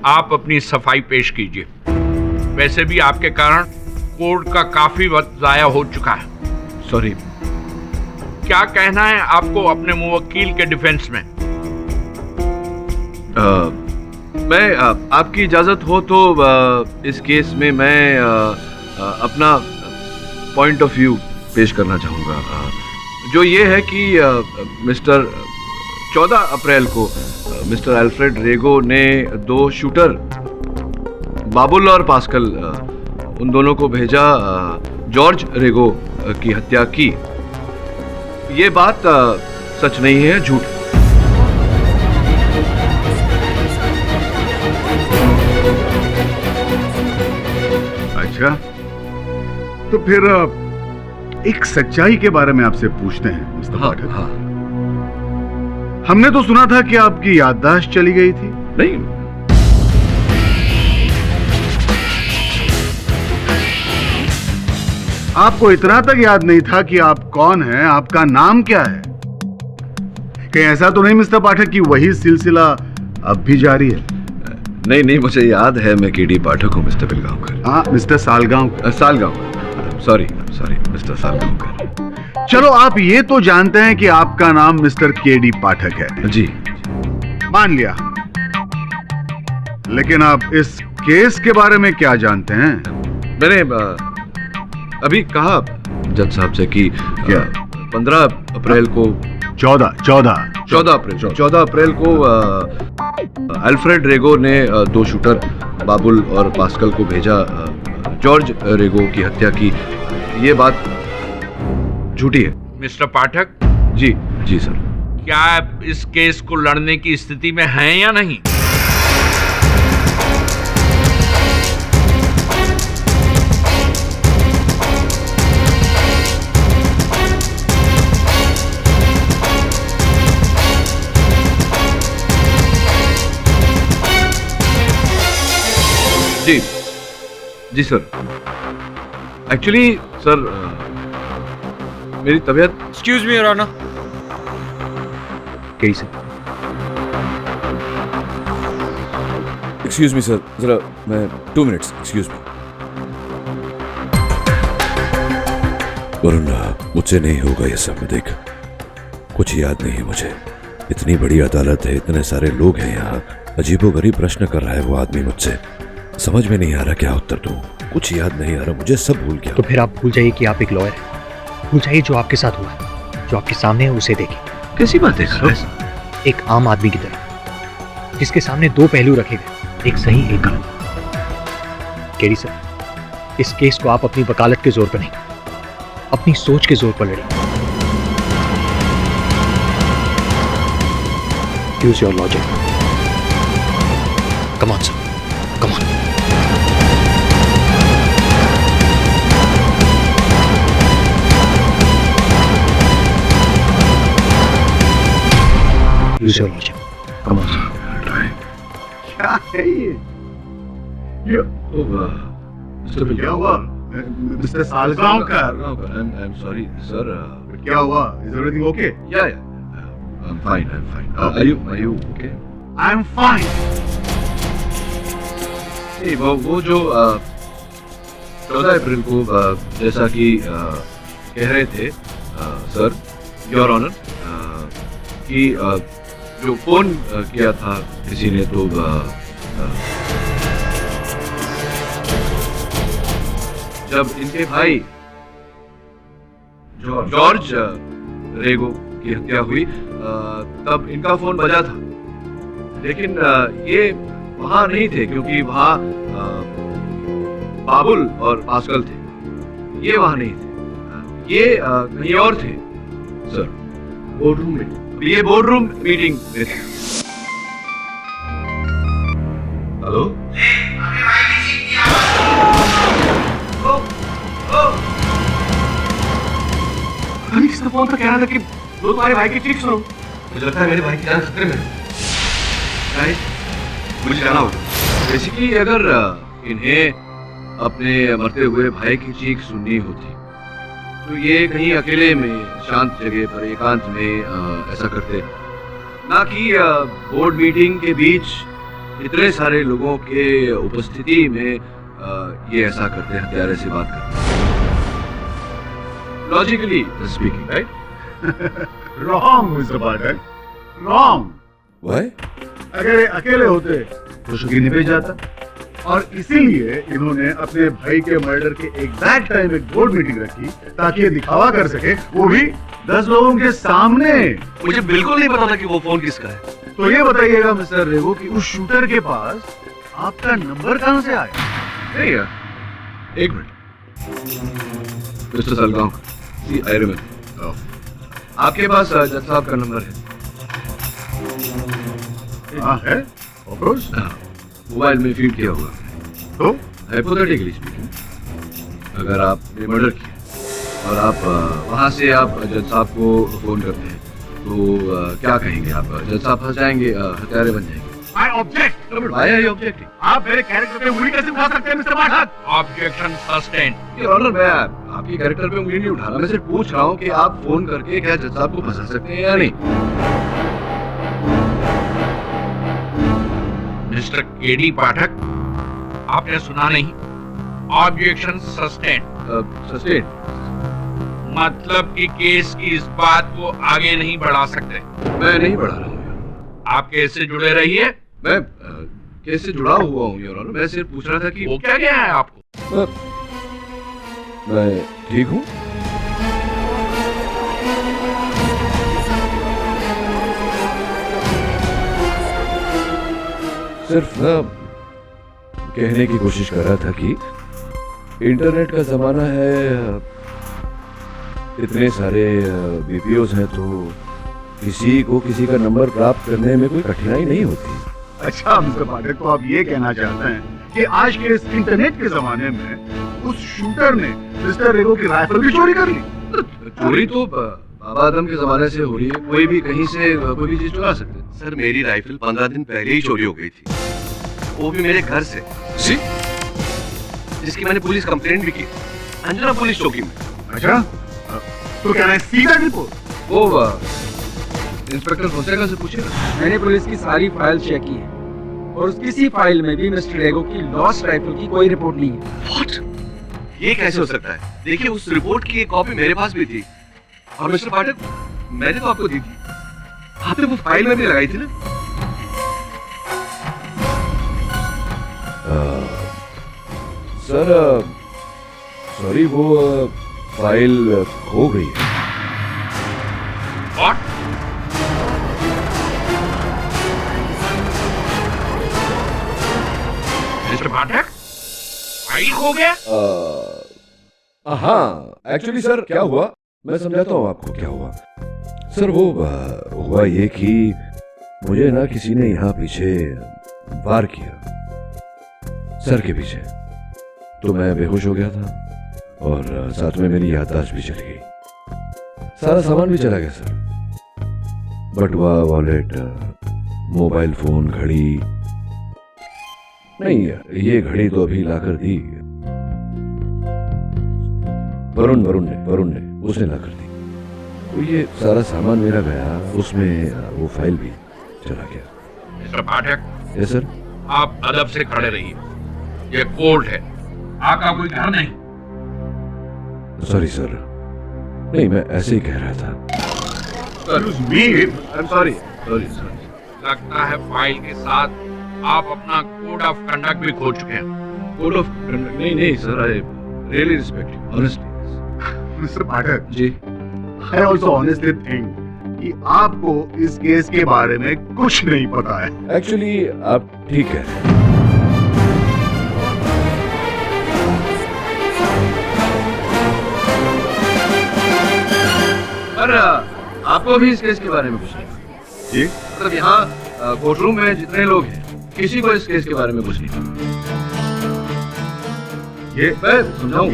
Speaker 3: आप अपनी सफाई पेश कीजिए। वैसे भी आपके कारण कोर्ट का काफी वक्त जाया हो चुका है।
Speaker 1: सॉरी।
Speaker 3: क्या कहना है आपको अपने मुवक्किल के डिफेंस में?
Speaker 1: मैं आपकी इजाजत हो तो इस केस में मैं अपना पॉइंट ऑफ व्यू पेश करना चाहूँगा, जो ये है कि मिस्टर 14 अप्रैल को मिस्टर अल्फ्रेड रेगो ने 2 शूटर बाबुल और पास्कल उन दोनों को भेजा जॉर्ज रेगो की हत्या की। ये बात सच नहीं है, झूठ।
Speaker 14: अच्छा, तो फिर एक सच्चाई के बारे में आपसे पूछते हैं मिस्टर पाठक।
Speaker 1: हाँ।
Speaker 14: हमने तो सुना था कि आपकी याददाश्त चली गई थी।
Speaker 1: नहीं,
Speaker 14: आपको इतना तक याद नहीं था कि आप कौन हैं, आपका नाम क्या है? कहीं ऐसा तो नहीं मिस्टर पाठक कि वही सिलसिला अब भी जारी है?
Speaker 1: नहीं, मुझे याद है, मैं के.डी. पाठक हूँ मिस्टर बिलगांवकर।
Speaker 14: हाँ, mister Salgaocar.
Speaker 1: Sorry mister Salgaocar.
Speaker 14: चलो, आप ये तो जानते हैं कि आपका नाम मिस्टर के.डी. पाठक है।
Speaker 1: जी,
Speaker 14: मान लिया। लेकिन आप इस केस के बारे में क्या जानते हैं?
Speaker 1: मैंने अभी कहा जज साहब से कि
Speaker 14: क्या?
Speaker 1: 15 अप्रैल को 14 अप्रैल को अल्फ्रेड रेगो ने 2 शूटर बाबुल और पास्कल को भेजा जॉर्ज रेगो की हत्या की। ये बात झूठी है।
Speaker 3: मिस्टर पाठक,
Speaker 1: जी सर।
Speaker 3: क्या आप इस केस को लड़ने की स्थिति में हैं या नहीं?
Speaker 1: जी सर। एक्चुअली सर मेरी तबीयत।
Speaker 13: Excuse me your honour.
Speaker 4: कैसे?
Speaker 1: एक्सक्यूज मी सर, जरा मैं 2 मिनट्स। Excuse me.
Speaker 15: वरुण, मुझसे नहीं होगा ये सब। देख, कुछ याद नहीं है मुझे। इतनी बड़ी अदालत है, इतने सारे लोग हैं यहाँ। अजीबोगरीब प्रश्न कर रहा है वो आदमी मुझसे। समझ में नहीं आ रहा क्या उत्तर दूं। कुछ याद नहीं आ रहा मुझे, सब भूल गया।
Speaker 4: तो फिर आप भूल जाइए कि आप एक लॉयर हैं। भूल जाइए जो आपके साथ हुआ है, जो आपके सामने है उसे देखें।
Speaker 1: कैसी बात है सर?
Speaker 4: एक आम आदमी की तरह, जिसके सामने 2 पहलू रखे गए, एक सही एक गलत। केडी सर, इस केस को आप अपनी वकालत के जोर पर नहीं, अपनी सोच के जोर पर लड़ें। Use your logic. Come on sir, come on. Use your logic. Come on.
Speaker 14: क्या है ये? क्या हुआ? Mister Salgaocar.
Speaker 1: I'm sorry sir.
Speaker 14: क्या हुआ? Is everything okay?
Speaker 1: Yeah. I'm fine. Are you okay?
Speaker 14: I'm fine.
Speaker 1: नहीं, वो जो 14 अप्रैल को जैसा कि कह रहे थे सर, योर ऑनर, कि जो फोन किया था किसी ने, तो जब इनके भाई जॉर्ज रेगो की हत्या हुई तब इनका फोन बजा था, लेकिन ये वहां नहीं थे क्योंकि वहां बाबुल और पास्कल थे। ये वहां नहीं थे, ये कहीं और थे सर, बोर्डरूम में। ये बोर्डरूम मीटिंग में थे। हेलो,
Speaker 5: किसने फोन पर कह रहा था कि वो तुम्हारे भाई की चीख सुनो।
Speaker 1: मुझे लगता है मेरे भाई की जान खतरे में है। मुझे जाना होगा। बेसिकली अगर इन्हें अपने मरते हुए भाई की चीख सुननी होती तो ये कहीं अकेले में शांत जगह पर एकांत में ऐसा करते, ना कि बोर्ड मीटिंग के बीच इतने सारे लोगों के उपस्थिति में ये ऐसा करते, हत्यारे से बात करते। Logically speaking, right?
Speaker 14: Wrong mister Pathak, wrong.
Speaker 15: Why?
Speaker 14: अगर ये अकेले होते तो शुकी नहीं भेज जाता, और इसीलिए इन्होंने अपने भाई के मर्डर के एग्जैक्ट टाइम एक बोर्ड मीटिंग रखी ताकि ये दिखावा कर सके, वो भी 10 लोगों के सामने।
Speaker 1: मुझे बिल्कुल नहीं पता था कि वो फोन किसका है।
Speaker 14: तो ये बताइएगा मिस्टर रेगो कि उस शूटर के पास आपका नंबर कहां से आया?
Speaker 1: नहीं यार, एक minute. Mister Salgaon, see I remember, आपके पास जज साहब का नंबर है?
Speaker 14: हाँ है, ऑफ कोर्स।
Speaker 1: मोबाइल में फीड किया हुआ।
Speaker 14: तो
Speaker 1: हाइपोथेटिकली स्पीकिंग, अगर आपने मर्डर किया और आप वहां से आप जज साहब को फोन करते हैं तो क्या कहेंगे आप? जज साहब फंस जाएंगे, हत्यारे बन जाएंगे।
Speaker 14: I object.
Speaker 1: Why are you objecting?
Speaker 14: आप मेरे कैरेक्टर पे उंगली कैसे उठा सकते हैं mister Pathak?
Speaker 3: Objection sustained.
Speaker 1: Your honour, मैं आपके कैरेक्टर पे उंगली नहीं उठा रहा, मैं सिर्फ पूछ रहा हूँ कि आप फोन करके क्या जज साहब को फंसा सकते हैं या नहीं?
Speaker 3: मिस्टर केडी पाठक, आपने सुना नहीं? Objection sustained.
Speaker 1: सस्टेन्ड
Speaker 3: मतलब कि केस की इस बात को आगे नहीं बढ़ा सकते।
Speaker 1: मैं नहीं बढ़ा रहा हूँ।
Speaker 3: आप केस से जुड़े रहिए।
Speaker 1: मैं केस से जुड़ा हुआ हूँ योर ऑनर, मैं सिर्फ पूछ रहा था कि
Speaker 3: वो क्या गया है आपको?
Speaker 15: मैं ठीक हूँ। सिर्फ ना कहने की कोशिश कर रहा था कि इंटरनेट का जमाना है, इतने सारे बीपीओज हैं तो किसी को किसी का नंबर प्राप्त करने में कोई कठिनाई नहीं होती।
Speaker 14: अच्छा मिस्टर पाठक, तो आप ये कहना चाहते हैं कि आज के इस इंटरनेट के जमाने में उस शूटर ने मिस्टर रेगो की राइफल भी चोरी कर ली?
Speaker 1: चोरी तो बाबा आदम के जमाने से हो रही है, कोई भी कहीं से कोई भी चीज चुरा सकते हैं।
Speaker 5: सर मेरी राइफल 15 दिन पहले ही चोरी हो गई थी, वो भी मेरे घर से, जिसकी मैंने पुलिस कंप्लेंट भी की, अंजना पुलिस चौकी में।
Speaker 14: अच्छा, तो क्या है सीधा रिपोर्ट?
Speaker 1: वो इंस्पेक्टर फोसेका से पूछे।
Speaker 10: मैंने पुलिस की सारी फाइल चेक की है और उस किसी फाइल में भी मिस्टर रेगो की लॉस्ट राइफल की कोई रिपोर्ट नहीं है।
Speaker 5: What? ये कैसे हो सकता है? देखिए उस रिपोर्ट की एक कॉपी मेरे पास भी थी और मिस्टर पाठक मैंने तो आपको दी थी, आपने वो फाइल में भी लगाई थी ना?
Speaker 15: सर सॉरी, वो फाइल खो गई है।
Speaker 3: What? मिस्टर पाठक, फाइल खो गया?
Speaker 15: हाँ एक्चुअली सर क्या हुआ, मैं समझाता हूँ आपको क्या हुआ। सर वो हुआ ये कि मुझे ना किसी ने यहाँ पीछे वार किया, सर के पीछे, तो मैं बेहोश हो गया था और साथ में मेरी याददाश्त भी चली गई, सारा सामान भी चला गया सर, बटुआ, वॉलेट, मोबाइल फोन, घड़ी। नहीं ये घड़ी तो अभी लाकर दी, वरुण ने उसने लाकर दी, तो ये सारा सामान मेरा गया, उसमें वो फाइल भी चला गया।
Speaker 3: मिस्टर पाठक।
Speaker 15: Yes sir.
Speaker 3: आप अदब से खड़े रहिए, ये कोर्ट है, आपका कोई घर नहीं।
Speaker 15: सॉरी सर, नहीं मैं ऐसे ही कह रहा था।
Speaker 3: सॉरी। लगता है फाइल के साथ आप अपना कोड ऑफ कंडक्ट भी खो चुके हैं।
Speaker 1: Code of conduct? नहीं sir, I really respect you honestly.
Speaker 14: Mister Pathak
Speaker 5: ji,
Speaker 14: I also honestly think कि आपको इस केस के बारे में कुछ नहीं पता है।
Speaker 15: एक्चुअली आप ठीक कह रहे हैं।
Speaker 1: पर आपको भी इस केस के बारे में कुछ नहीं?
Speaker 5: जी,
Speaker 1: मतलब यहाँ कोर्ट रूम में जितने लोग हैं किसी को इस केस के बारे में कुछ नहीं? ये मैं समझाऊं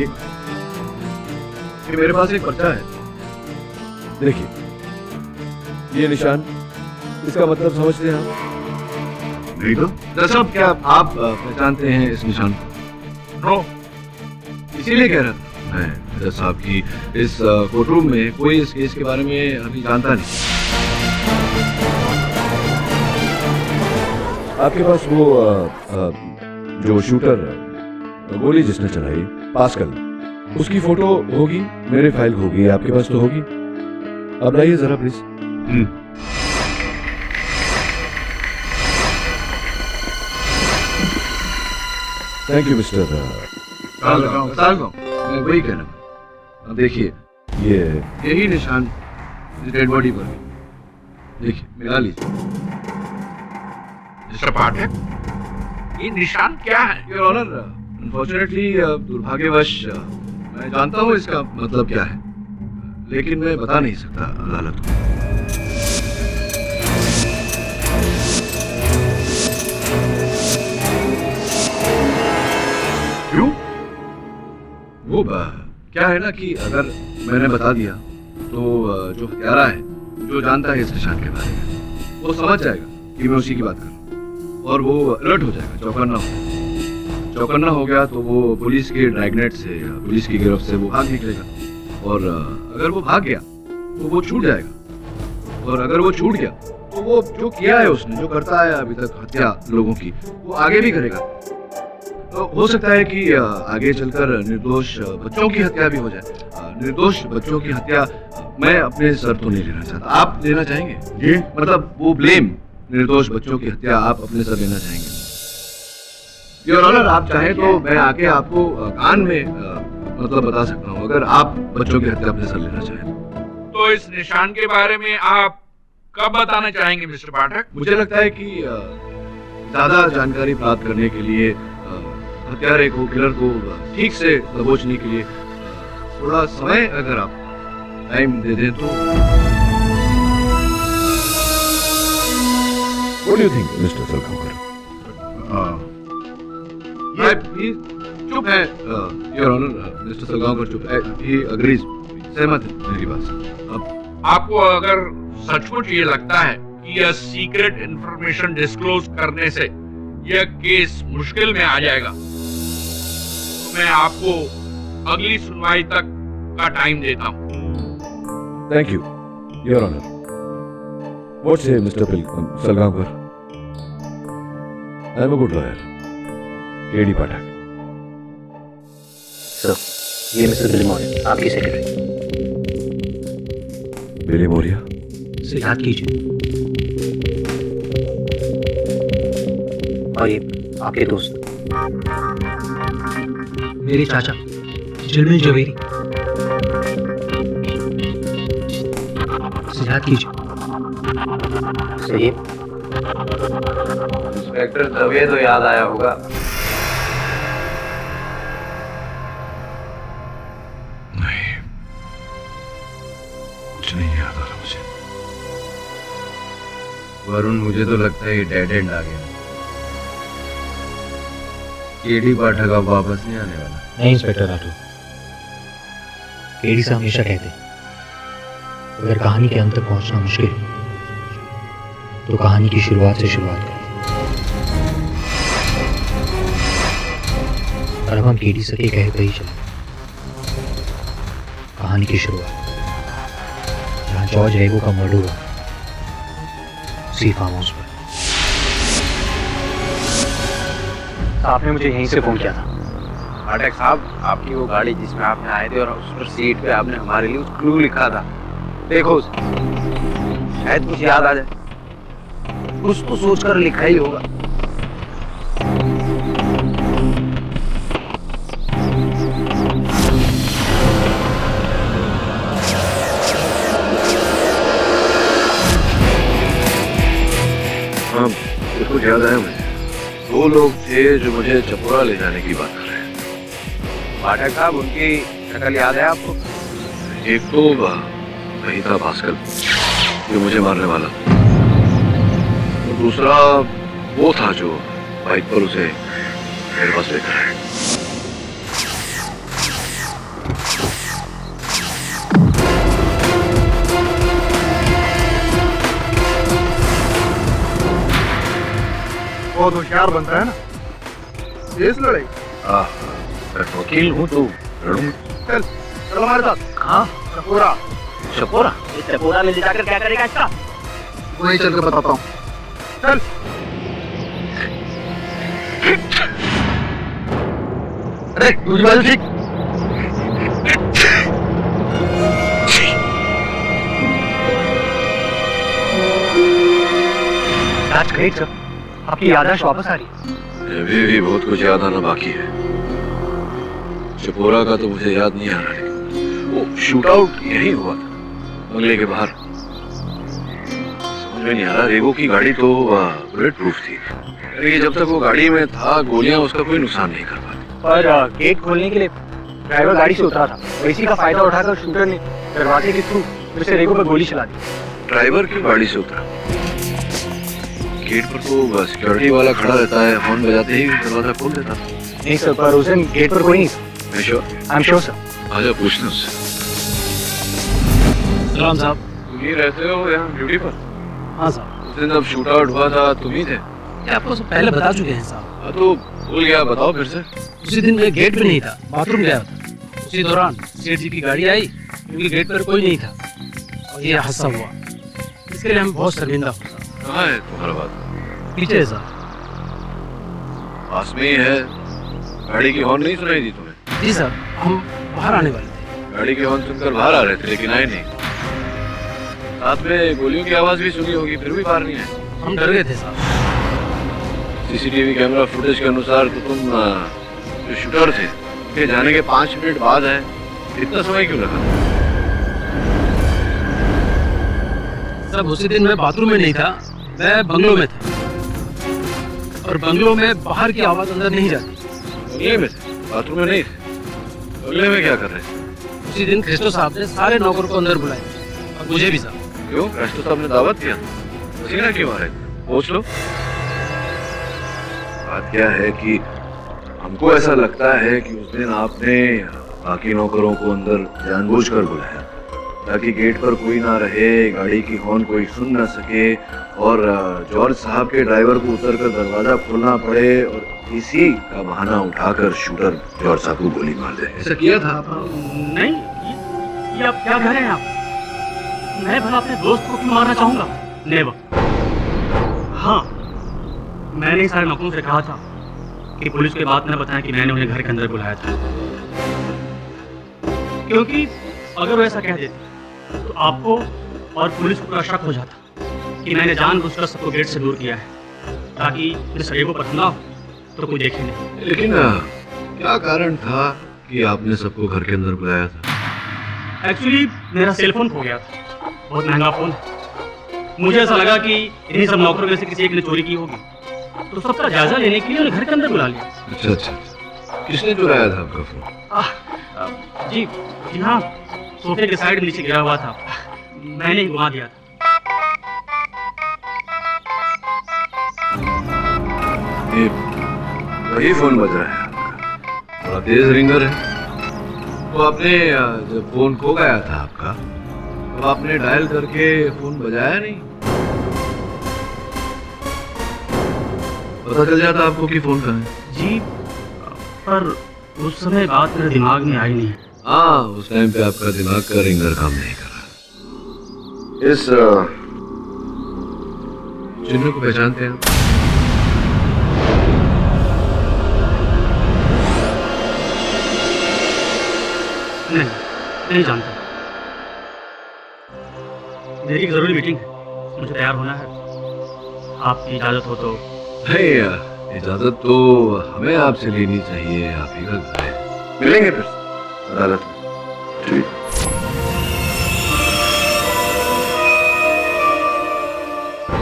Speaker 1: कि मेरे पास एक पर्चा है,
Speaker 15: देखिए ये निशान, इसका मतलब समझते हैं आप?
Speaker 14: नहीं तो
Speaker 1: दरअसल क्या आप पहचानते हैं इस निशान को?
Speaker 3: नो,
Speaker 1: इसीलिए कह रहा था मैं जज साहब की इस कोर्ट रूम में कोई इस केस के बारे में अभी जानता नहीं।
Speaker 15: आपके पास वो जो शूटर गोली जिसने चलाई, पास्कल, उसकी फोटो होगी, मेरे फाइल होगी, आपके पास तो होगी। अब लाइए जरा प्लीज। Thank you mister.
Speaker 1: मैं वही कह रहा हूँ। अब देखिए यही निशान डेड बॉडी पर भी, देखिए मिला लीजिए।
Speaker 3: मिस्टर पाठक, ये निशान क्या है?
Speaker 1: योर ऑनर, अनफॉर्चुनेटली दुर्भाग्यवश मैं जानता हूँ इसका मतलब क्या है, लेकिन मैं बता नहीं सकता अदालत को।
Speaker 14: क्यों?
Speaker 1: वो क्या है ना कि अगर मैंने बता दिया तो जो हत्यारा है, जो जानता है इस निशान के बारे में, वो समझ जाएगा कि मैं उसी की बात कर रहा हूँ और वो अलर्ट हो जाएगा, चौकन्ना हो गया तो वो पुलिस के ड्रैगनेट से, पुलिस की गिरफ्त से वो भाग निकलेगा और अगर वो भाग गया तो वो छूट जाएगा, और अगर वो छूट गया तो वो जो किया है उसने, जो करता है अभी तक हत्या लोगों की, वो आगे भी करेगा। तो हो सकता है कि आगे चलकर निर्दोष बच्चों की हत्या भी हो जाए। निर्दोष बच्चों की हत्या मैं अपने सर तो नहीं लेना चाहता, आप लेना चाहेंगे?
Speaker 14: जी,
Speaker 1: मतलब वो ब्लेम, निर्दोष बच्चों की हत्या आप अपने सर लेना चाहेंगे? योर ऑनर, आप चाहें तो मैं आके आपको कान में मतलब बता सकता हूँ अगर आप बच्चों की हत्या में हिस्सा लेना चाहें।
Speaker 3: तो इस निशान के बारे में आप कब बताना चाहेंगे मिस्टर पाठक?
Speaker 1: मुझे लगता है कि ज्यादा जानकारी प्राप्त करने के लिए हत्यारे को, किलर को ठीक से दबोचने के लिए थोड़ा समय अगर आप टाइम दे दें तो। What do you think, Mr. Salgaonkar? चुप है, Your Honor, Mr. Salgaonkar चुप है, he agrees, सहमत है मेरी बात से। अब
Speaker 3: आपको अगर सचमुच ये लगता है कि यह सीक्रेट इंफॉर्मेशन डिस्क्लोज करने से यह केस मुश्किल में आ जाएगा, तो मैं आपको अगली सुनवाई तक का टाइम देता हूँ।
Speaker 15: Thank you, Your Honor. What say Mr. Salgaonkar? I am a good lawyer. K.D. Pathak.
Speaker 4: Sir, ये मिस्टर बिली मौर्य, आपकी सेक्रेटरी।
Speaker 15: बिली मौर्य?
Speaker 4: सर, याद कीजिए। और ये आपके दोस्त, मेरे चाचा जनरल जवेरी। सर, याद कीजिए। सर, ये
Speaker 11: इंस्पेक्टर तभी तो याद आया होगा।
Speaker 1: नहीं, कुछ नहीं याद आ रहा मुझे।
Speaker 11: वरुण, मुझे तो लगता है ये डेड एंड आ गया। केडी पाठक अब वापस नहीं आने वाला।
Speaker 4: नहीं इंस्पेक्टर राठौर, केडी से हमेशा कहते अगर कहानी के अंत तक पहुंचना मुश्किल तो कहानी की शुरुआत से शुरुआत करें। और अब हम केडी से कहे पे ही चले। कहानी की शुरुआत जहाँ जॉर्ज रेगो का मर्डर हुआ, उसी फार्म हाउस पर। आपने मुझे यहीं से फोन किया था।
Speaker 2: पाठक साहब, आपकी वो गाड़ी जिसमें आपने आए थे और उस पर सीट पे आपने हमारे लिए उस क्लू लिखा था, देखो शायद कुछ याद आ जाए। कुछ तो सोचकर लिखा ही होगा।
Speaker 1: हाँ, कुछ याद आया मुझे। दो लोग थे जो मुझे चपोरा ले जाने की बात कर रहे हैं।
Speaker 2: पाठक साहब, उनकी शक्ल याद है आपको?
Speaker 1: एक तो वही था भास्कर जो मुझे मारने वाला, और दूसरा वो था जो बाइक पर उसे मेरे पास लेकर आया।
Speaker 14: बहुत होशियार बनता है ना इस लड़ाई।
Speaker 1: वकील हूँ तो लड़ूं।
Speaker 14: चल चलो हमारे साथ।
Speaker 4: कहाँ?
Speaker 14: चपोरा।
Speaker 4: चपोरा? इस चपोरा में ले जाकर क्या करेगा इसका?
Speaker 14: वहीं चल के बताता हूँ। चल। अरे दूसरी बाजू ठीक।
Speaker 4: That's great, sir. आपकी याददाश्त वापस आ रही है।
Speaker 1: अभी भी बहुत कुछ याद आना बाकी है। चपोरा का तो मुझे याद नहीं आ रहा, लेकिन वो शूट आउट यही हुआ था बंगले के बाहर। समझ में नहीं आ रहा, रेगो की गाड़ी तो बुलेट प्रूफ थी, लेकिन जब तक वो गाड़ी में था गोलियां उसका कोई नुकसान नहीं कर पाती।
Speaker 4: पर गेट खोलने के लिए ड्राइवर गाड़ी से उतरा था और इसी का फायदा उठाकर शूटर ने दरवाजे के थ्रू उसे रेगो पर गोली चला दी।
Speaker 1: ड्राइवर क्यों गाड़ी से उतरा? गेट पर तो सिक्योरिटी वाला खड़ा रहता है, फोन बजाते ही दरवाजा खोल देता।
Speaker 4: नहीं सर, पर उस दिन गेट पर कोई नहीं था। I am sure sir.
Speaker 1: आजा पूछते उससे।
Speaker 4: सलाम साहब।
Speaker 1: तुम ही रहते हो यहाँ ड्यूटी पर?
Speaker 4: हाँ साहब।
Speaker 1: उस दिन जब शूट आउट हुआ था तुम ही थे?
Speaker 4: ये आपको सब पहले बता चुके हैं साहब।
Speaker 1: हाँ तो भूल गया, बताओ फिर से।
Speaker 4: उसी दिन मैं गेट पे नहीं था, बाथरूम गया था। उसी दौरान सेठ जी की गाड़ी आई, क्योंकि गेट पर कोई नहीं था और ये हादसा हुआ। इसके लिए हम बहुत शर्मिंदा हो।
Speaker 1: कहाँ है तुम्हारा बात?
Speaker 4: पीछे है साहब।
Speaker 1: पास में ही है। गाड़ी की हॉर्न नहीं सुनाई दी तुम्हें?
Speaker 4: जी सर, हम बाहर आने वाले थे।
Speaker 1: गाड़ी की हॉर्न सुनकर बाहर आ रहे थे लेकिन आए नहीं। साथ में गोलियों की आवाज भी सुनी होगी, फिर भी बाहर नहीं आए।
Speaker 4: हम डर गए थे साहब।
Speaker 1: सीसीटीवी कैमरा फुटेज के अनुसार तो तुम जो शूटर थे के जाने के 5 मिनट बाद है, इतना समय क्यों लगा?
Speaker 11: सब उसी दिन मैं बाथरूम में नहीं था, मैं बंगलो में था। और बंगलो में बाहर की आवाज अंदर नहीं जाती।
Speaker 1: बंगले में थे, बाथरूम में नहीं थे। बंगले में क्या कर रहे थे?
Speaker 11: उसी दिन क्रिस्टो साहब ने सारे नौकर को अंदर बुलाया और मुझे भी साहब।
Speaker 1: क्यों? क्रिस्टो साहब ने दावत दिया? पसीना क्यों आ रहा है? पूछ लो। बात क्या है कि हमको ऐसा लगता है कि उस दिन आपने बाकी नौकरों को अंदर जानबूझकर बुलाया ताकि गेट पर कोई ना रहे, गाड़ी की हॉर्न कोई सुन ना सके और जॉर्ज साहब के ड्राइवर को उतरकर दरवाजा खोलना पड़े और इसी का बहाना उठाकर शूटर जॉर्ज साहब को गोली मार दे। ऐसा किया था?
Speaker 8: नहीं, ये आप क्या कह रहे हैं आप? मैं भला अपने दोस्त को क्यों मारना चाहूंगा? नेवर। हाँ, मैंने सारे नौकरों से कहा था कि पुलिस के बात न बताएं कि मैंने उन्हें घर के अंदर बुलाया था, क्योंकि अगर वो ऐसा कह देते तो आपको और पुलिस को पूरा शक हो जाता कि मैंने जानबूझकर सबको गेट से दूर किया है ताकि मिस्टर रेगो पर हमला हो तो कोई देखे नहीं।
Speaker 1: लेकिन क्या कारण था कि आपने सबको घर के अंदर बुलाया था?
Speaker 8: एक्चुअली मेरा सेल फोन खो गया था, बहुत महंगा फोन है। मुझे ऐसा लगा कि इन्हीं सब नौकरों में से किसी एक ने चोरी की होगी, तो सबका जायजा लेने के लिए उन्हें घर के अंदर बुला लिया।
Speaker 1: अच्छा अच्छा, किसने चुराया था आपका फोन?
Speaker 8: जी हाँ, सोफे के साइड नीचे गिरा हुआ था, मैंने ही घुमा दिया था।
Speaker 1: ये वही फोन बज रहा है आपका, बड़ा तेज रिंगर है। तो आपने जब फोन खो गया था आपका तो आपने डायल करके फोन बजाया नहीं? पता चल जाता आपको कि फोन कहाँ है।
Speaker 8: जी, पर उस समय बात मेरे दिमाग में आई नहीं।
Speaker 1: हाँ, उस टाइम पे आपका दिमाग का रिंगर काम नहीं कर रहा। इस चिन्ह को पहचानते हैं?
Speaker 8: नहीं जानता। मेरी एक जरूरी मीटिंग है, मुझे तैयार होना है। आपकी इजाजत हो तो?
Speaker 1: नहीं, इजाजत तो हमें आपसे लेनी चाहिए, आप ही का घर है। मिलेंगे फिर अदालत में। ठीक।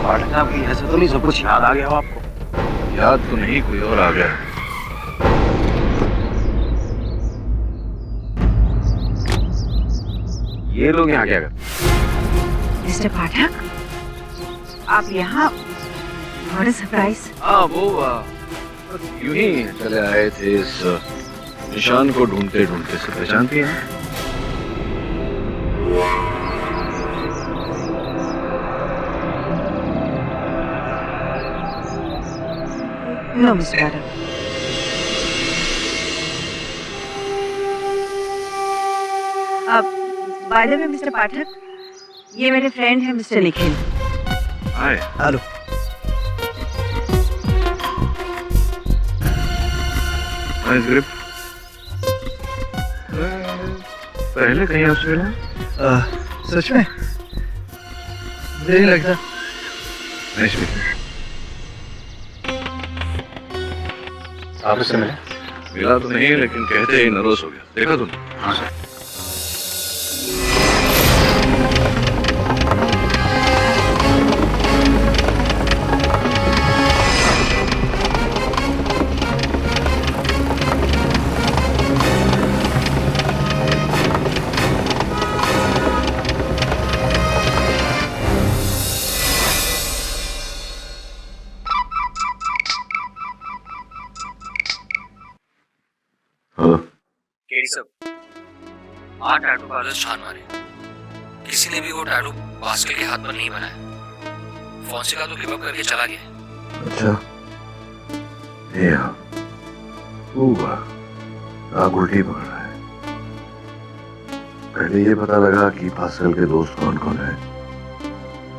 Speaker 9: पाठक साहब की ऐसा तो नहीं सब कुछ याद आ गया हो आपको?
Speaker 1: याद तो नहीं, कोई और आ गया।
Speaker 9: ये लोग यहाँ क्या करते?
Speaker 12: मिस्टर पाठक, आप यहाँ? What a surprise.
Speaker 1: हाँ, वो यूं ही चले आए थे इस निशान को ढूंढते ढूंढते। से पहचानती हैं?
Speaker 12: नो मिस्टर पाठक। अब बाय द वे मिस्टर पाठक, ये मेरे फ्रेंड हैं मिस्टर निखिल।
Speaker 1: हाय।
Speaker 9: हेलो।
Speaker 1: Nice grip. पहले कहीं आपसे मिला?
Speaker 9: सच में? मुझे नहीं लगता।
Speaker 1: Nice meeting.
Speaker 9: आप उससे मिले?
Speaker 1: मिला तो नहीं, लेकिन कहते ही नर्वस हो गया। देखा तुमने?
Speaker 9: हाँ सर।
Speaker 11: आठ टैटू पार्लर्स छान मारे, किसी ने भी वो टैटू पास्कल के हाथ पर नहीं बनाया। फोंसेका तो गिव अप करके चला गया।
Speaker 1: अच्छा, ये आग उल्टी पकड़ रहा है। पहले ये पता लगा कि पास्कल के दोस्त कौन कौन है,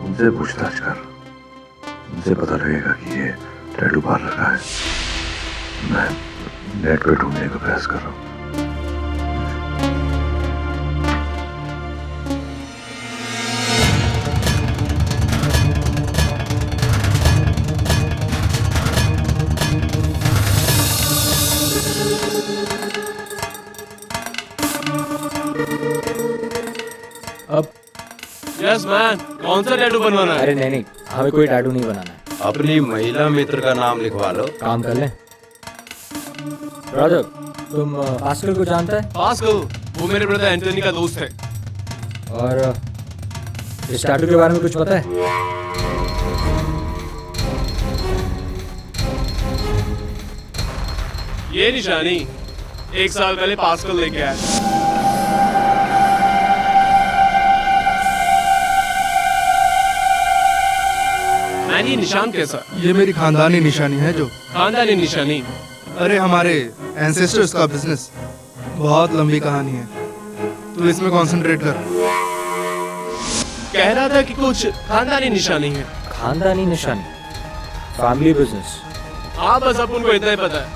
Speaker 1: उनसे पूछताछ कर, उनसे पता लगेगा कि ये टैटू पार्लर का है। मैं नेट पे ढूंढने का प्रयास कर रहा हूँ।
Speaker 13: यस मैन, कौन सा टैटू बनवाना है?
Speaker 4: अरे नहीं, हमें कोई टैटू नहीं बनाना है।
Speaker 11: अपनी महिला मित्र का नाम लिखवा लो।
Speaker 4: काम कर लें। राजब, तुम पास्कल को जानता है?
Speaker 13: पास्कल, वो मेरे ब्रदर एंटनी का दोस्त है।
Speaker 4: और इस टैटू के बारे में कुछ पता है?
Speaker 13: ये निशानी 1 साल पहले पास्कल लेके आया। मैंने ये निशान कैसा?
Speaker 16: ये मेरी खानदानी निशानी है। जो
Speaker 13: खानदानी निशानी?
Speaker 16: अरे हमारे एंसेस्टर्स का बिजनेस, बहुत लंबी कहानी है, तू इसमें कंसंट्रेट कर।
Speaker 13: कह रहा था कि कुछ खानदानी निशानी है।
Speaker 4: खानदानी निशानी? Family business?
Speaker 13: हाँ, बस अपन को इतना ही पता है।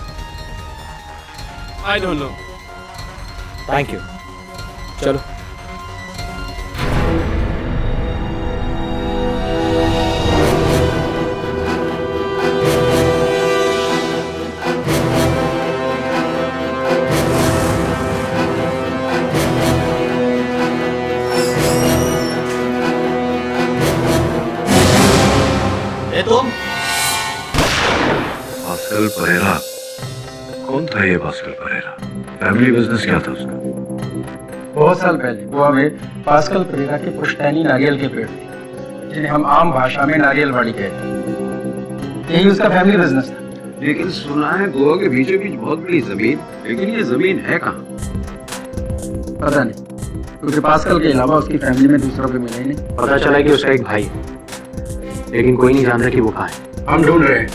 Speaker 13: I don't know.
Speaker 4: Thank you. चलो।
Speaker 1: तुम? पास्कल परेरा? कौन था ये पास्कल परेरा? फैमिली बिजनेस क्या था उसका?
Speaker 10: बहुत साल पहले गोवा में पास्कल परेरा के पुश्तैनी नारियल के पेड़ थे, जिन्हें हम आम भाषा में नारियलवाड़ी कहते हैं। यही उसका फैमिली बिजनेस था।
Speaker 1: लेकिन सुना है गोवा के बीचों बीच बहुत बड़ी जमीन, लेकिन ये जमीन है कहाँ?
Speaker 10: पता नहीं, क्योंकि पास्कल के अलावा उसकी फैमिली में दूसरा कोई मिला ही नहीं।
Speaker 4: पता चला कि उसका एक भाई है, लेकिन कोई नहीं जानता कि वो कहाँ है।
Speaker 10: हम ढूंढ रहे हैं,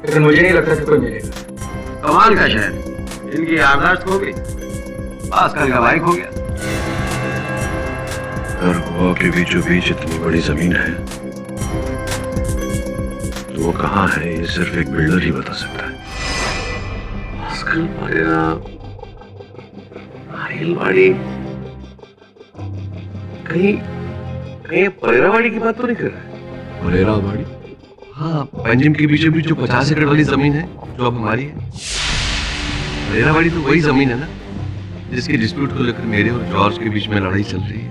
Speaker 10: लेकिन मुझे नहीं लगता कि कोई मिलेगा।
Speaker 1: कमाल का शहर, इनकी याददाश्त खो गई, पास्कल का भाई खो गया। अगर गोवा के बीचों बीच इतनी बड़ी जमीन है तो वो कहाँ है, ये सिर्फ एक बिल्डर ही बता सकता है। पास्कल परेरा, नारियलवाड़ी, कहीं परेरावाड़ी की बात तो नहीं कर रहा है? परेरावाड़ी? हाँ, पंजिम के बीचों बीच जो 50 एकड़ वाली जमीन है जो अब हमारी है। परेरावाड़ी तो वही जमीन है ना जिसके डिस्प्यूट को लेकर मेरे और जॉर्ज के बीच में लड़ाई चल रही है।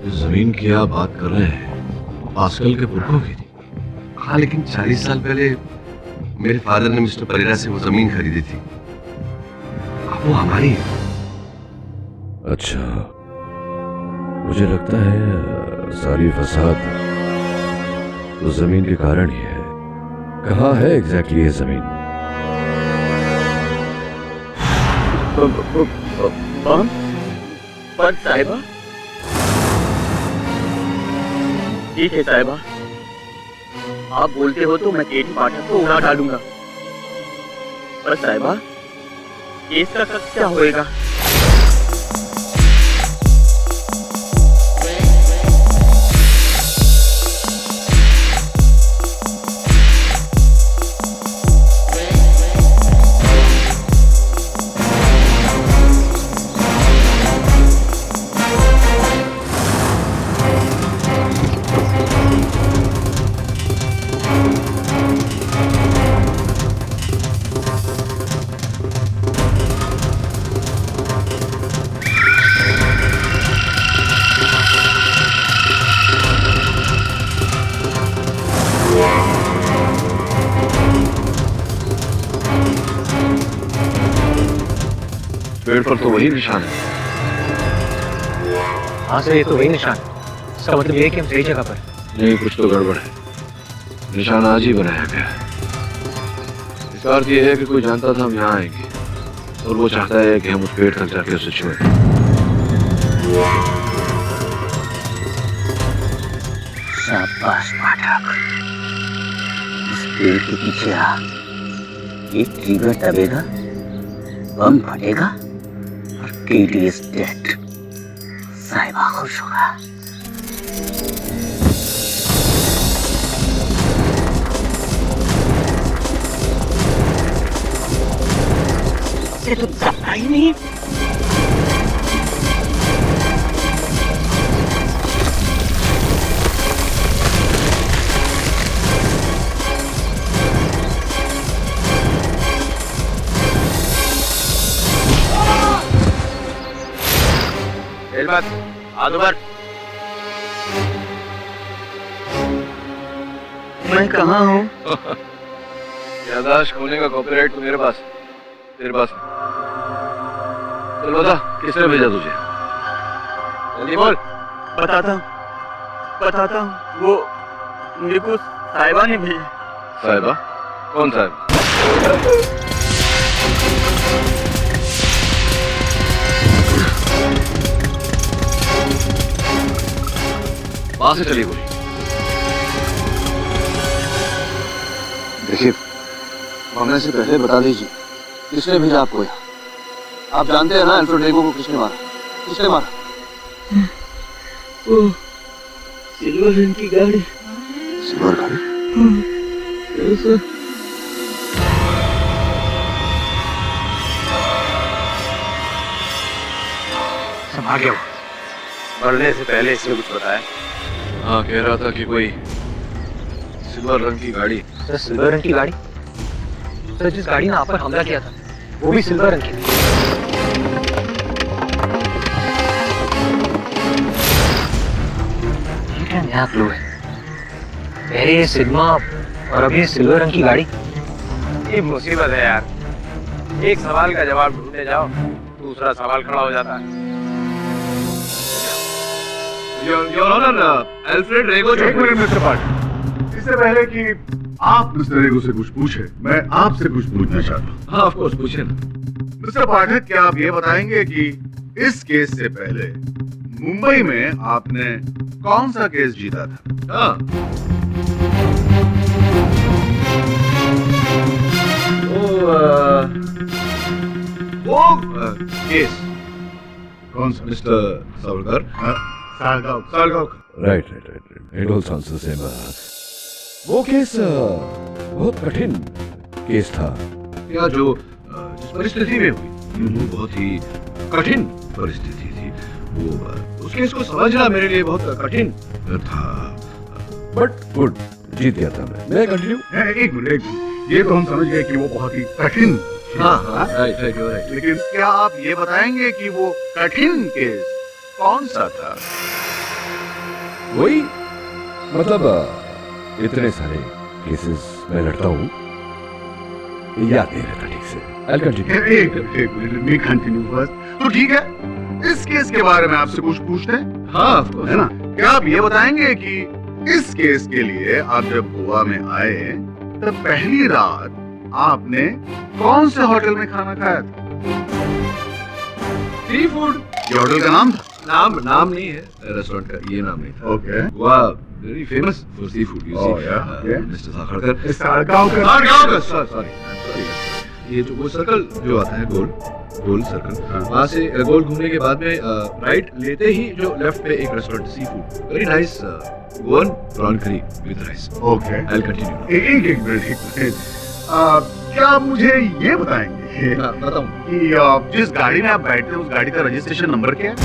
Speaker 1: इस जमीन की आप बात कर रहे हैं, पास्कल के पुरखों की थी। हाँ, लेकिन 40 साल पहले मेरे फादर ने मिस्टर परेरा से वो जमीन खरीदी थी, अब वो हमारी है।
Speaker 15: अच्छा, मुझे लगता है सारी फसाद तो जमीन के कारण ही है। कहाँ है एग्जैक्टली ये जमीन?
Speaker 8: पर साहिबा, ठीक है साहिबा, आप बोलते हो तो मैं केटी पाठक को उड़ा डालूंगा। पर साहिबा, केस का क्या होएगा?
Speaker 1: पेड़ पर तो वही निशान है।
Speaker 4: हाँ सर, ये तो वही निशान है। इसका मतलब ये कि हम सही जगह पर।
Speaker 1: नहीं, कुछ तो गड़बड़ है। निशान आज ही बनाया गया है। इसका अर्थ ये है कि कोई जानता था हम यहाँ आएंगे और वो चाहता है कि हम उस पेड़ तक जाके उसे छुएं।
Speaker 9: शाबाश पाठक, इस पेड़ के पीछे आ, एक ट्रिगर दबेगा, बम फटेगा और केटी इज डेड। साहिबा खुश होगा।
Speaker 8: ये तो जाता ही नहीं।
Speaker 2: एलबत,
Speaker 9: हाथ ऊपर। मैं कहाँ हूँ?
Speaker 1: याददाश्त खोने का कॉपीराइट तो मेरे पास, तेरे पास। चल बता, किसने भेजा तुझे? जल्दी बोल।
Speaker 9: बताता हूँ, वो मेरे को साहिबा ने भेजा।
Speaker 1: साहिबा? कौन साहिबा? वहां से चली गोली।
Speaker 5: देखिए, मरने से पहले बता दीजिए किसने भेजा आपको यहाँ? आप जानते हैं ना अल्फ्रेड रेगो को किसने मारा? किसने मारा?
Speaker 9: वो सिल्वर रंग की गाड़ी।
Speaker 5: सिल्वर गाड़ी?
Speaker 1: संभाल गया। मरने से पहले इसने कुछ बताया? हाँ, कह रहा था कि कोई सिल्वर रंग की गाड़ी।
Speaker 4: सर, सिल्वर रंग की गाड़ी? सर, जिस गाड़ी ने आप पर हमला किया था वो भी सिल्वर रंग की थी। ये क्या नया क्लू है? पहले ये सिग्मा और अभी ये सिल्वर रंग की गाड़ी।
Speaker 2: ये मुसीबत है यार, एक सवाल का जवाब ढूंढने जाओ, दूसरा सवाल खड़ा हो जाता है।
Speaker 1: योर ऑनर, अल्फ्रेड रेगो।
Speaker 14: एक मिनट मिस्टर पार्ट, इससे पहले कि आप मिस्टर रेगो से कुछ पूछे, मैं आपसे कुछ पूछना चाहता हूँ।
Speaker 1: हाँ, ऑफ कोर्स, पूछिए ना।
Speaker 14: मिस्टर पाठक, क्या आप ये बताएंगे कि इस केस से पहले मुंबई में आपने कौन सा केस जीता था?
Speaker 1: हाँ, वो केस
Speaker 14: कौन सा?
Speaker 1: Mister Savarkar.
Speaker 14: Salgaon.
Speaker 15: Right. It all sounds the same. वो केस बहुत कठिन केस था।
Speaker 1: क्या जो जिस परिस्थिति में हुई, बहुत ही कठिन परिस्थिति थी। वो उस केस को समझना मेरे लिए बहुत कठिन था।
Speaker 15: बट गुड, जीत गया था मैं कंटिन्यू।
Speaker 14: एक मिनट, ये तो हम समझ गए कि वो बहुत ही कठिन।
Speaker 1: हाँ, राइट,
Speaker 14: लेकिन क्या आप ये बताएंगे कि वो कठिन केस कौन सा था?
Speaker 15: वही, मतलब इतने सारे केसेस मैं लड़ता हूँ, याद नहीं रहता ठीक से। I'll continue.
Speaker 14: एक मिनट, कंटिन्यू फर्स्ट। तो ठीक है, इस केस के बारे में आपसे कुछ पूछते हैं?
Speaker 1: हाँ,
Speaker 14: है ना? क्या आप ये बताएंगे कि इस केस के लिए आप जब गोवा में आए तब पहली रात आपने कौन से होटल में खाना खाया था?
Speaker 1: Sea food.
Speaker 14: ये होटल का नाम था?
Speaker 1: नाम नहीं है रेस्टोरेंट का, ये नाम नहीं था।
Speaker 14: Okay.
Speaker 1: Goa very famous for sea food, you see. Mister Sakhadkar.
Speaker 14: Salgaon.
Speaker 1: Sorry, ये जो वो सर्कल जो आता है, गोल सर्कल, वहाँ से गोल घूमने के बाद में राइट लेते ही जो लेफ्ट पे एक restaurant, sea food, very nice Goan prawn curry with rice.
Speaker 14: Okay,
Speaker 1: I will continue.
Speaker 14: एक मिनट। क्या आप मुझे ये बताएंगे
Speaker 1: बताऊं
Speaker 14: कि जिस गाड़ी में आप बैठते हैं उस गाड़ी का रजिस्ट्रेशन नंबर क्या है?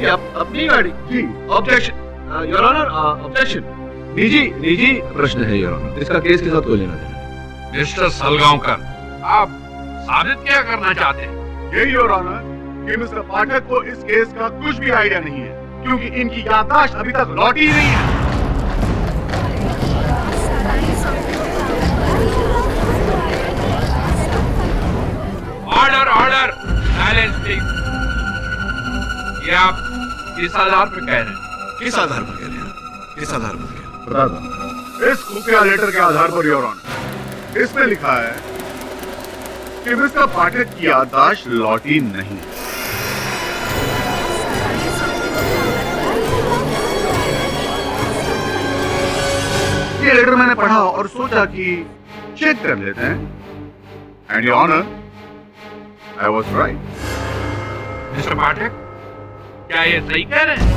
Speaker 1: अपनी गाड़ी जी। Objection your honour, objection. निजी प्रश्न है योर ऑनर, इसका केस के साथ कोई लेना देना।
Speaker 3: मिस्टर सलगांवकर, आप साबित क्या करना चाहते हैं?
Speaker 14: यही योर ऑनर कि मिस्टर पाठक को इस केस का कुछ भी आइडिया नहीं है, क्योंकि इनकी याददाश्त अभी तक लौटी ही नहीं है।
Speaker 3: Order, silence please. ये आप किस आधार पर कह रहे हैं?
Speaker 1: किस आधार पर कह रहे हैं?
Speaker 14: बताता हूं। इस खुफिया लेटर के आधार पर योर ऑनर, इसमें लिखा है कि मिस्टर पाठक की याददाश्त लौटी नहीं। ये लेटर मैंने पढ़ा और सोचा कि चेक कर लेते हैं। And your honour, I was right.
Speaker 3: Mister Pathak, क्या ये सही कह रहे हैं?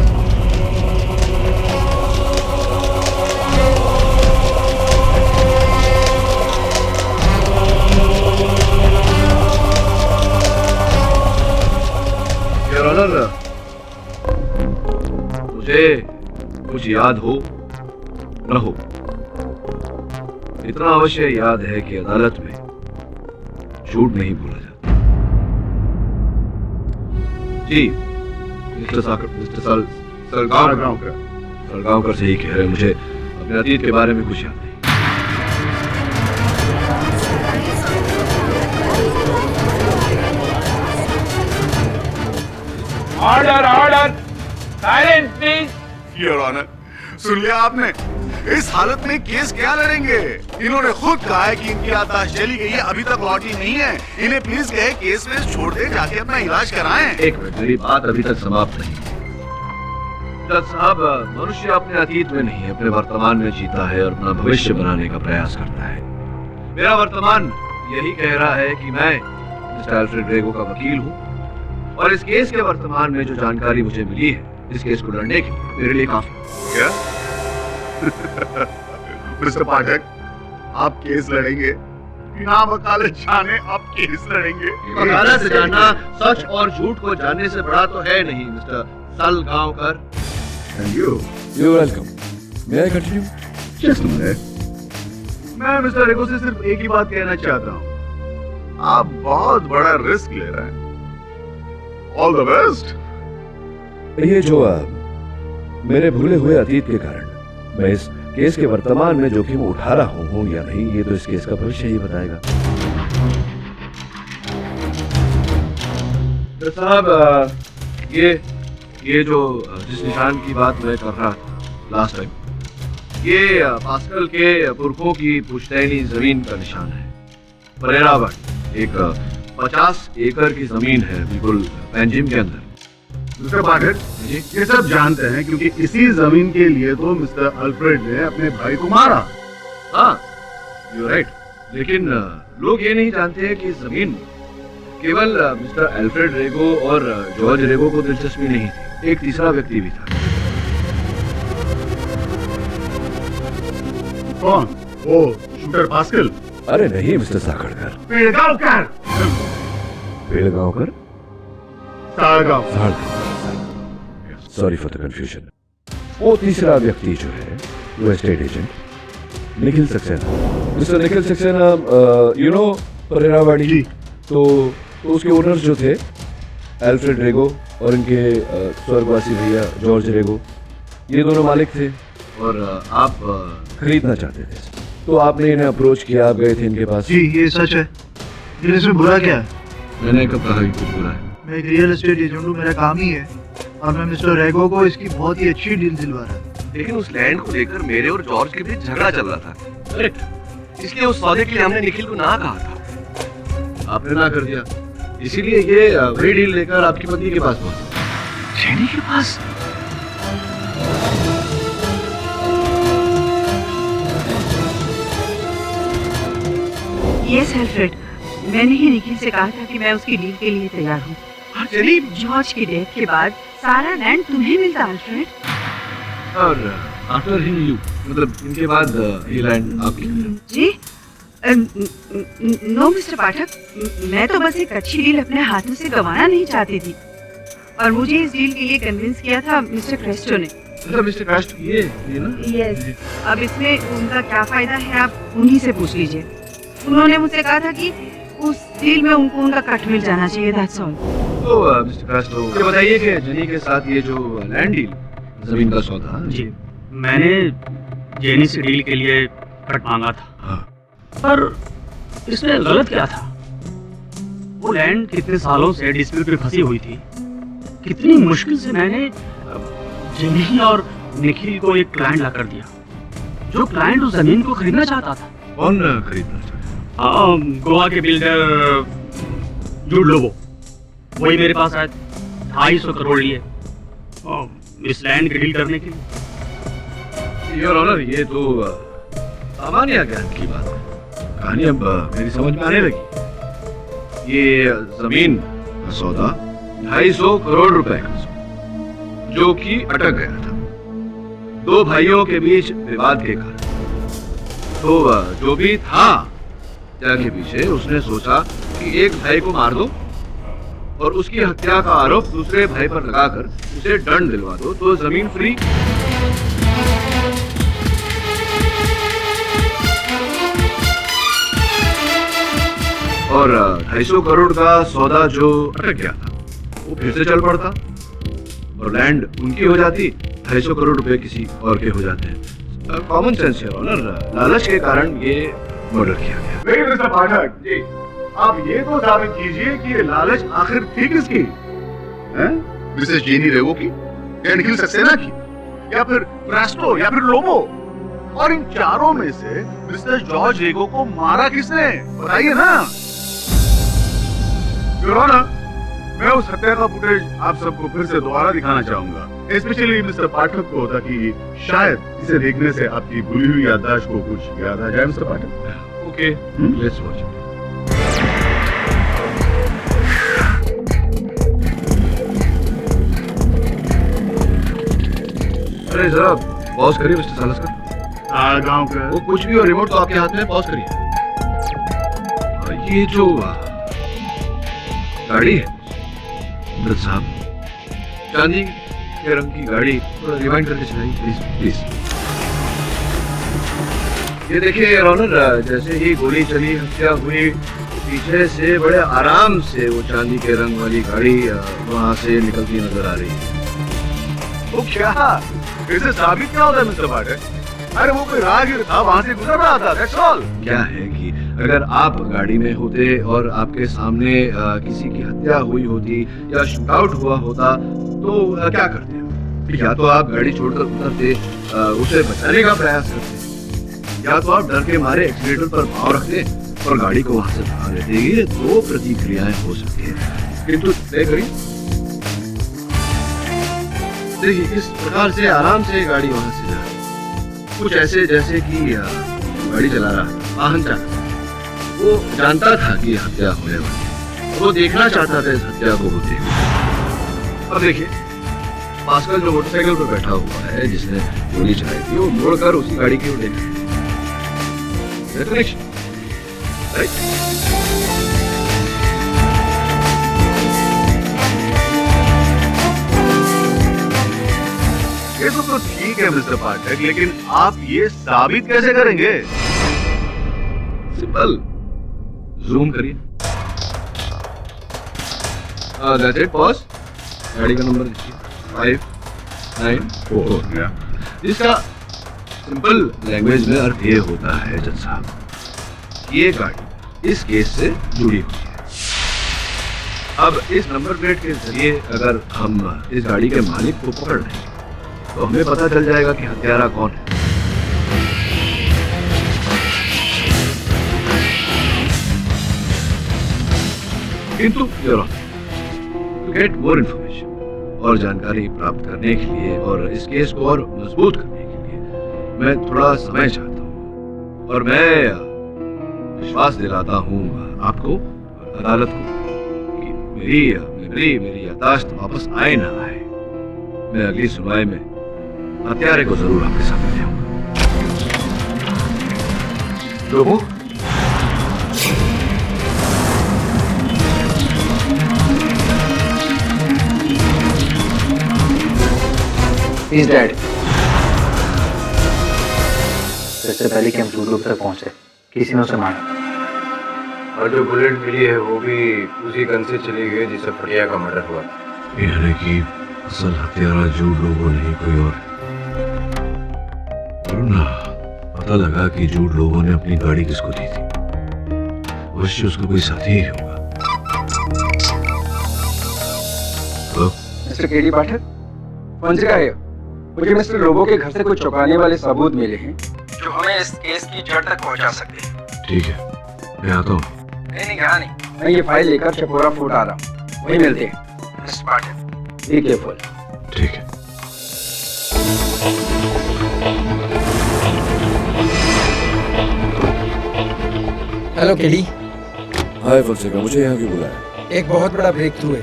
Speaker 1: योर ऑनर, मुझे कुछ याद हो न हो, इतना अवश्य याद है कि अदालत में झूठ नहीं बोला जाता। जी मिस्टर सलगांवकर सही कह रहे हैं, मुझे अपने अतीत के बारे में कुछ याद नहीं।
Speaker 2: Order order, silence please.
Speaker 14: Your honour, सुन लिया आपने? इस हालत में केस क्या लड़ेंगे? इन्होंने खुद कहा है कि इनकी याददाश्त चली गई है, अभी तक लौटी नहीं है। इन्हें प्लीज कहे केस में छोड़ दे, जाके अपना इलाज कराएं।
Speaker 1: एक मिनट, मेरी बात अभी तक समाप्त नहीं। जज साहब, मनुष्य अपने अतीत में नहीं अपने वर्तमान में जीता है और अपना भविष्य बनाने का प्रयास करता है। मेरा वर्तमान यही कह रहा है कि मैं मिस्टर अल्फ्रेड रेगो का वकील हूँ और इस केस के वर्तमान में जो जानकारी मुझे मिली है, इस केस को लड़ने के लिए मेरे लिए काफी।
Speaker 14: क्या? मिस्टर पाठक, आप केस लड़ेंगे? बिना वकालत जाने आप केस लड़ेंगे?
Speaker 1: वकालत से जानना सच और झूठ को जानने से बड़ा तो है नहीं mister Salgaonkar.
Speaker 14: Thank you.
Speaker 15: You're welcome. May I continue?
Speaker 14: Just a minute. मैं मिस्टर रेगो से सिर्फ एक ही बात कहना चाहता हूँ, आप बहुत बड़ा रिस्क ले रहे हैं। All the best.
Speaker 15: ये जो मेरे भूले हुए अतीत के कारण मैं इस केस के वर्तमान में जोखिम उठा रहा हूँ या नहीं, ये तो इस केस का भविष्य ही बताएगा।
Speaker 1: तो साहब, ये जो जिस निशान की बात मैं कर रहा था लास्ट टाइम, ये पास्कल के पुरखों की पुश्तैनी जमीन का निशान है। परेरावट एक 50 एकड़ की जमीन है, बिल्कुल पेंजिम के अंदर।
Speaker 14: मिस्टर पाठक, ये सब जानते हैं क्योंकि इसी जमीन के लिए तो मिस्टर अल्फ्रेड ने अपने भाई को मारा।
Speaker 1: हाँ, यू राइट। लेकिन लोग ये नहीं जानते हैं कि जमीन केवल मिस्टर अल्फ्रेड रेगो और जॉर्ज रेगो को दिलचस्पी नहीं थी, एक तीसरा व्यक्ति भी था।
Speaker 14: कौन? वो शूटर पास्कल?
Speaker 15: अरे नहीं mister Sakhadkar.
Speaker 14: Pedgaonkar.
Speaker 15: Pedgaonkar?
Speaker 14: Sadgaon.
Speaker 15: Sorry for the confusion. वो तीसरा व्यक्ति जो है वो estate agent Nikhil Saxena. Mister Nikhil Saxena, you know Pererawadi. तो उसके ओनर्स जो थे अल्फ्रेड रेगो और इनके स्वर्गवासी भैया जॉर्ज रेगो, ये दोनों मालिक थे और आप खरीदना चाहते थे। तो आपने इन्हें अप्रोच किया, आप गए थे इनके पास।
Speaker 16: जी ये सच है। इसमें बुरा क्या है?
Speaker 1: मैंने कब कहा कि कुछ बुरा है?
Speaker 16: मैं एक रियल एस्टेट एजेंट हूँ, मेरा काम ही है और मैं मिस्टर रेगो को इसकी बहुत ही अच्छी डील दिलवा रहा था।
Speaker 1: लेकिन उस लैंड को लेकर मेरे और जॉर्ज के बीच झगड़ा चल रहा था। करेक्ट। इसलिए उस सौदे के लिए हमने निखिल को ना कहा था, आपने ना कर दिया। इसीलिए ये वही डील लेकर आपकी पत्नी के पास पहुंचा। जेनी के पास?
Speaker 12: यस अल्फ्रेड, मैंने ही निखिल से कहा था कि मैं उसकी डील के लिए तैयार हूँ। जॉर्ज की डेथ के बाद सारा लैंड तुम्हें मिलता अल्फ्रेड।
Speaker 1: और आफ्टर हिम यू, मतलब इनके बाद ये लैंड आपकी।
Speaker 12: जी नो मिस्टर पाठक, मैं तो बस एक अच्छी डील अपने हाथों से गंवाना नहीं चाहती थी और मुझे इस डील के लिए कन्विंस किया था मिस्टर क्रेस्टो ने।
Speaker 1: मिस्टर क्रेस्टो, ये ना?
Speaker 12: यस। अब इसमें उनका क्या फायदा है आप उन्हीं से पूछ लीजिए। उन्होंने मुझसे कहा था कि उस डील में उनको उनका कट मिल जाना चाहिए, दैट्स ऑल।
Speaker 1: तो मिस्टर क्रेस्टो, ये बताइए कि जेनी के साथ ये जो लैंड डील, जमीन का सौदा।
Speaker 8: जी, मैंने जेनी से डील के लिए कट मांगा था।
Speaker 1: हाँ।
Speaker 8: पर इसमें गलत क्या था? वो लैंड कितने सालों से डिस्प्यूट में फंसी हुई थी। कितनी मुश्किल से मैंने जेनी और निखिल को एक क्लाइंट ला कर दिया, जो क्लाइंट उस जमीन को खरीदना चाहता था।
Speaker 1: कौन खरीदना चाहता?
Speaker 8: गोवा के बिल्डर जूड लोबो, वही मेरे पास आए 250 करोड़ लिए इस लैंड की डील करने के लिए।
Speaker 1: योर ऑनर, ये तो सामान्य ज्ञान की बात है। कहानी अब मेरी समझ में आने लगी। ये जमीन का सौदा 250 करोड़ रुपए का, जो कि अटक गया था दो भाइयों के बीच विवाद के कारण। तो जो भी था के पीछे, उसने सोचा कि एक भाई को मार दो और उसकी हत्या का आरोप दूसरे भाई पर लगाकर उसे दंड दिलवा दो, तो जमीन फ्री। और 250 करोड़ का सौदा जो अटक गया था वो फिर से चल पड़ता और लैंड उनकी हो जाती, 250 करोड़ रुपए किसी और के हो जाते हैं। कॉमन सेंस है ऑनर, लालच के कारण ये मर्डर किया गया।
Speaker 14: लेकिन मिस्टर पाठक जी, आप ये तो साबित कीजिए कि ये लालच आखिर थी किसकी? मिसेस जेनी रेगो की या निखिल सक्सेना की या फिर ब्रास्टो या फिर लोबो? और इन चारों में से मिस्टर जॉर्ज रेगो को मारा किसने? बताइए ना। योर ऑनर, मैं उस हत्या का फुटेज आप सबको फिर से दोबारा दिखाना चाहूंगा, स्पेशली मिस्टर पाठक को, ताकि शायद इसे देखने से आपकी भूली हुई याददाश्त को कुछ याद आ जाए। Mister Pathak,
Speaker 1: okay, let's watch it. अरे जरा पॉज करिए मिस्टर सालस्कर।
Speaker 14: गांव का
Speaker 1: वो कुछ भी हो, रिमोट तो आपके हाथ में, पॉज करिए। ये जो गाड़ी है अमृत साहब, चांदी के रंग की गाड़ी, थोड़ा रिवाइंड करके चलाइए प्लीज प्लीज। ये देखिए योर ऑनर, जैसे ही गोली चली, हत्या हुई, पीछे से बड़े आराम से वो चांदी के रंग वाली गाड़ी वहां से निकलती नजर आ रही है।
Speaker 14: वो क्या, इसे साबित क्या होता है मिस्टर पाठक? अरे वो कोई राहगीर था, वहां से गुजर रहा था, दैट्स ऑल।
Speaker 1: क्या है कि अगर आप गाड़ी में होते और आपके सामने किसी की हत्या हुई होती या शूट आउट हुआ होता तो क्या करते? या तो आप गाड़ी छोड़कर उतरते, उसे बचाने का प्रयास करते, या तो आप डर के मारे एक्सीलेटर पर पांव रखते और गाड़ी को वहां से भगा लेते। ये दो प्रतिक्रियाएं हो सकती है, किंतु तय करिए, देखिए इस प्रकार से आराम से गाड़ी वहां से जा, कुछ ऐसे जैसे कि गाड़ी चला रहा, वाहन चालक वो जानता था कि हत्या होने वाली है, वो देखना चाहता था इस हत्या को होते हुए। अब देखिए पास्कल जो मोटरसाइकिल पर बैठा हुआ है, जिसने गोली चलाई थी, वो मुड़कर उसी गाड़ी की ओर देखा, राइट?
Speaker 14: ये सब तो ठीक है मिस्टर पाठक, लेकिन आप ये साबित कैसे करेंगे?
Speaker 1: सिंपल, जूम करिए। That's it, pause. गाड़ी का नंबर देखिए, 594। इसका सिंपल लैंग्वेज में अर्थ ये होता है जज साहब, ये गाड़ी इस केस से जुड़ी हुई है। अब इस नंबर प्लेट के जरिए अगर हम इस गाड़ी के मालिक को पकड़ लेंगे तो हमें पता चल जाएगा कि हत्यारा कौन है। किंतु टू गेट मोर इन्फॉर्मेशन और जानकारी प्राप्त करने के लिए और इस केस को और मजबूत करने के लिए मैं थोड़ा समय चाहता हूँ, और मैं विश्वास दिलाता हूँ आपको, अदालत को, कि मेरी याददाश्त वापस आए ना आए, मैं अगली सुनवाई में हत्यारे को जरूर आपके सामने ले आऊंगा। लोगों,
Speaker 4: He's dead. इससे पहले कि हम जूडो तक पहुंचे, किसी ने उसे मारा।
Speaker 11: और जो बुलेट मिली है वो भी उसी गन से चली गई जिससे फटिया का मर्डर हुआ।
Speaker 1: यानी कि असल हत्यारा जूड लोगों नहीं कोई और। ना पता लगा कि जूड लोगों ने अपनी गाड़ी किसको दी थी, अवश्य उसका कोई साथी ही होगा। तो
Speaker 10: मिस्टर केडी पाठक, पंचका है। मुझे मिस्टर लोबो के घर से कुछ चौंकाने वाले सबूत मिले हैं जो हमें इस केस की जड़ तक पहुंचा सकते हैं।
Speaker 1: ठीक है, मैं आता हूँ।
Speaker 10: नहीं, कहा नहीं, मैं ये फाइल लेकर चपोरा फूट आ रहा हूँ, वही मिलते हैं। Mister Pathak, be careful.
Speaker 1: ठीक है।
Speaker 10: Hello KD.
Speaker 15: हाय फॉन्सेका, मुझे यहाँ क्यों बुलाया?
Speaker 10: एक बहुत बड़ा ब्रेक थ्रू है।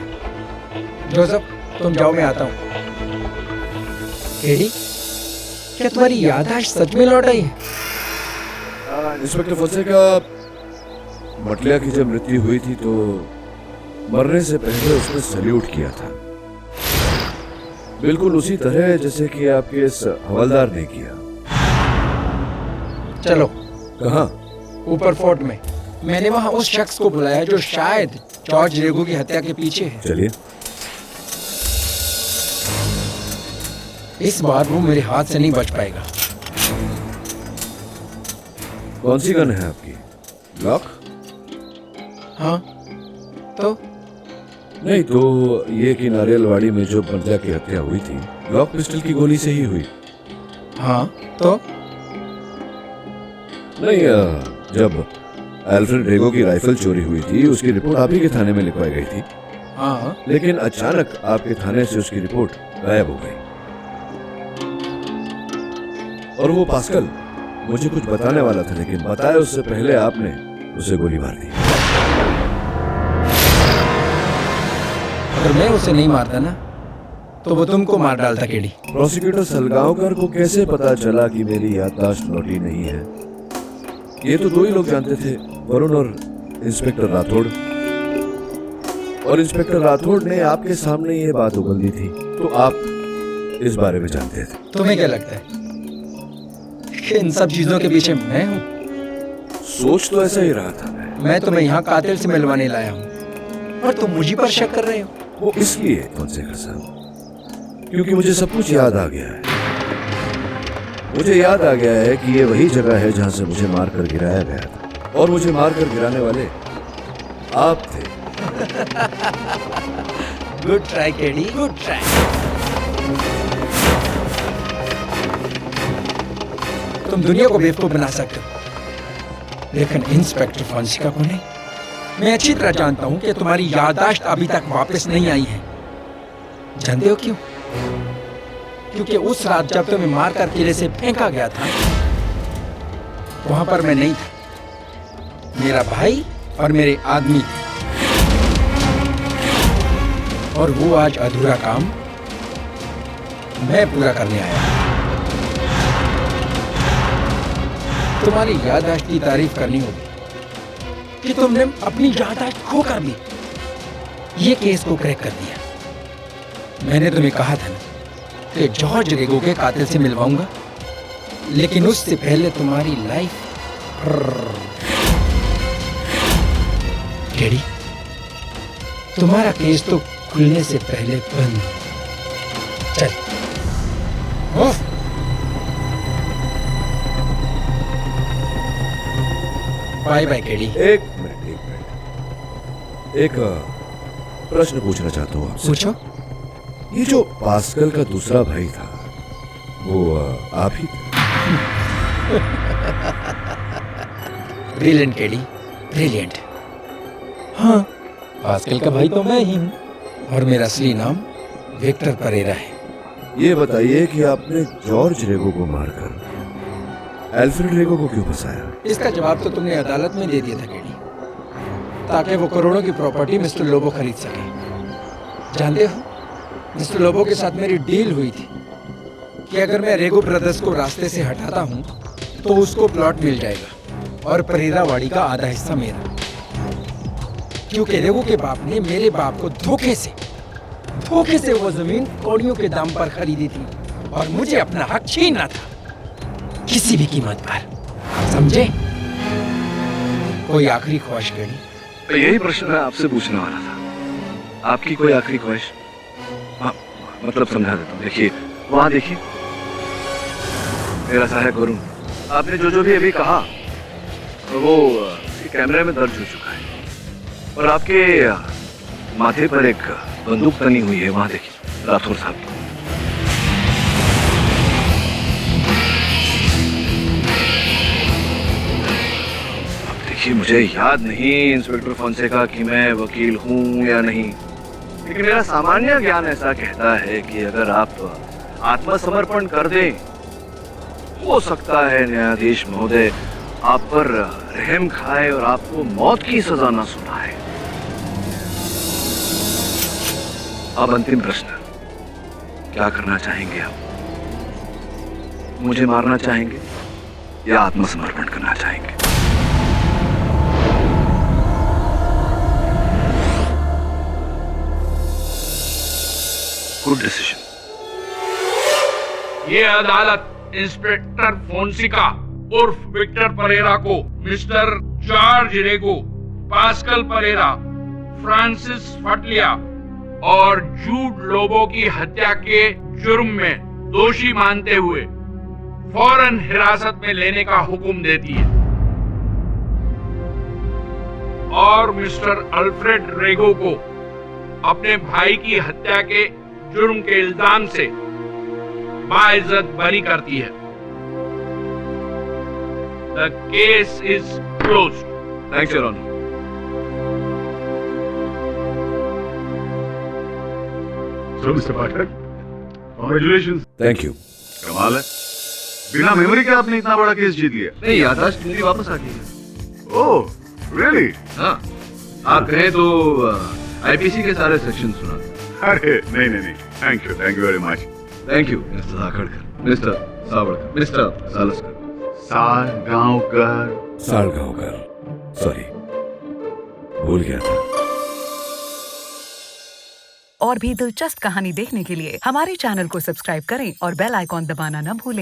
Speaker 10: जोसेफ, तुम जाओ, मैं आता हूँ। केडी, क्या तुम्हारी याददाश्त सच में लौट आई है?
Speaker 15: इंस्पेक्टर फॉन्सेका, मटलिया की जब मृत्यु हुई थी तो मरने से पहले उसने सल्यूट किया था, बिल्कुल उसी तरह जैसे कि आपके इस हवलदार ने किया।
Speaker 10: चलो।
Speaker 15: कहाँ?
Speaker 10: ऊपर फोर्ट में। मैंने वहाँ उस शख्स को बुलाया जो शायद जॉर्ज रेगो की हत्या के पीछे है।
Speaker 15: चलिए।
Speaker 10: इस बार वो मेरे हाथ से नहीं बच पाएगा।
Speaker 15: कौन सी गन है आपकी? ग्लॉक?
Speaker 10: हाँ तो
Speaker 15: नहीं तो ये कि नारियलवाड़ी में जो पंजा की हत्या हुई थी ग्लॉक पिस्टल की गोली से ही हुई।
Speaker 10: हाँ तो
Speaker 15: नहीं, जब अल्फ्रेड रेगो की राइफल चोरी हुई थी उसकी रिपोर्ट आप ही के थाने में लिखवाई गई थी।
Speaker 10: हाँ,
Speaker 15: लेकिन अचानक आपके थाने से उसकी रिपोर्ट गायब हो गई। और वो पास्कल मुझे कुछ बताने वाला था, लेकिन बताए उससे पहले आपने उसे गोली मार दी।
Speaker 10: अगर मैं उसे नहीं मारता ना तो वो तुमको मार डालता। केडी,
Speaker 15: प्रोसिक्यूटर सलगांवकर को कैसे पता चला कि मेरी याददाश्त लौटी नहीं है? ये तो दो ही लोग जानते थे, वरुण और इंस्पेक्टर राठौड़। और इंस्पेक्टर राठौड़ ने आपके सामने ये बात उगल दी थी, तो आप इस बारे में जानते थे।
Speaker 10: तुम्हें क्या लगता है कि इन सब चीजों के पीछे मैं हूँ?
Speaker 15: सोच तो ऐसा ही रहा था।
Speaker 10: मैं तुम्हें यहाँ कातिल से मिलवाने लाया हूँ और तुम मुझी पर शक कर रहे हो।
Speaker 15: वो इसलिए फोंसेका साहब, क्योंकि मुझे सब कुछ याद आ गया है। मुझे याद आ गया है कि ये वही जगह है जहां से मुझे मारकर गिराया गया था, और मुझे मारकर गिराने वाले आप थे।
Speaker 10: Good try KD, good try. तुम दुनिया को बेवकूफ बना सकते हो, लेकिन इंस्पेक्टर फोंसेका को नहीं। मैं अच्छी तरह जानता हूं कि तुम्हारी याददाश्त अभी तक वापस नहीं आई है। जानते हो क्यों? क्योंकि उस रात जब तुम्हें मारकर किले से फेंका गया था वहां पर मैं नहीं था। मेरा भाई और मेरे आदमी थे, और वो आज अधूरा काम मैं पूरा करने आया। तुम्हारी याददाश्त की तारीफ करनी होगी कि तुमने अपनी याददाश्त खो कर भी ये केस को क्रैक कर दिया। मैंने तुम्हें कहा था ना कि जॉर्ज रेगो के कातिल से मिलवाऊंगा, लेकिन उससे पहले तुम्हारी लाइफ। केडी, तुम्हारा केस तो खुलने से पहले बंद। चल बाय बाय केडी।
Speaker 15: एक मिनट। एक प्रश्न पूछना चाहता हूँ आपसे।
Speaker 10: पूछो।
Speaker 15: ये जो पास्कल का दूसरा भाई था वो आप ही थे?
Speaker 10: Brilliant KD, brilliant. हाँ, पास्कल का भाई तो मैं ही हूँ, और मेरा असली नाम विक्टर परेरा है।
Speaker 15: ये बताइए कि आपने जॉर्ज रेगो को मारकर अल्फ्रेड रेगो को क्यों फंसाया?
Speaker 10: इसका जवाब तो तुमने अदालत में दे दिया था केडी, ताकि वो करोड़ों की प्रॉपर्टी मिस्टर लोबो खरीद सके। जानते हो, मिस्टर लोबो के साथ मेरी डील हुई थी कि अगर मैं रेगो ब्रदर्स को रास्ते से हटाता हूँ तो उसको प्लॉट मिल जाएगा और परेरावाड़ी का आधा हिस्सा मेरा, क्योंकि रेगो के बाप ने मेरे बाप को धोखे से वो जमीन कौड़ियों के दाम पर खरीदी थी, और मुझे अपना हक छीनना था किसी भी कीमत पर। समझे? कोई आखिरी ख्वाहिश केडी?
Speaker 1: तो यही प्रश्न मैं आपसे पूछने वाला था। आपकी कोई आखिरी ख्वाहिश? मतलब समझा देता हूँ। देखिए, वहां देखिए, मेरा सहायक वरुण, आपने जो भी अभी कहा वो कैमरे में दर्ज हो चुका है, और आपके माथे पर एक बंदूक तनी हुई है, वहां देखिए, राठौर साहब की। अब देखिए, मुझे याद नहीं इंस्पेक्टर फोंसेका कि मैं वकील हूं या नहीं, लेकिन मेरा सामान्य ज्ञान ऐसा कहता है कि अगर आप आत्मसमर्पण कर दें, हो सकता है न्यायाधीश महोदय आप पर रहम खाए और आपको मौत की सजा न सुनाए। अब अंतिम प्रश्न, क्या करना चाहेंगे आप? मुझे मारना चाहेंगे या आत्मसमर्पण करना चाहेंगे? Good decision.
Speaker 3: ये अदालत इंस्पेक्टर फोंसेका उर्फ विक्टर परेरा को मिस्टर जॉर्ज रेगो, पास्कल परेरा, फ्रांसिस फटलिया और जूड लोबो की हत्या के जुर्म में दोषी मानते हुए फौरन हिरासत में लेने का हुक्म देती है और मिस्टर अल्फ्रेड रेगो को अपने भाई की हत्या के जुर्म के इल्जाम से बाइज्जत बरी करती है। The case is closed.
Speaker 1: Thanks, Your Honor.
Speaker 14: So, Mr. Pathak, congratulations.
Speaker 15: Thank you.
Speaker 14: कमाल है, बिना मेमोरी के आपने इतना बड़ा केस जीत लिया।
Speaker 1: नहीं, याददाश्त मेरी वापस आ गई है।
Speaker 14: ओह, really?
Speaker 1: हाँ, आप कहें तो आईपीसी के सारे सेक्शन सुना।
Speaker 14: अरे नहीं, thank you very much.
Speaker 1: Thank you mister Sakhadkar, mister Savadkar, mister Salaskar.
Speaker 15: Salgaonkar, sorry, भूल गया था।
Speaker 17: और भी दिलचस्प कहानी देखने के लिए हमारे चैनल को सब्सक्राइब करें और बेल आइकॉन दबाना न भूलें।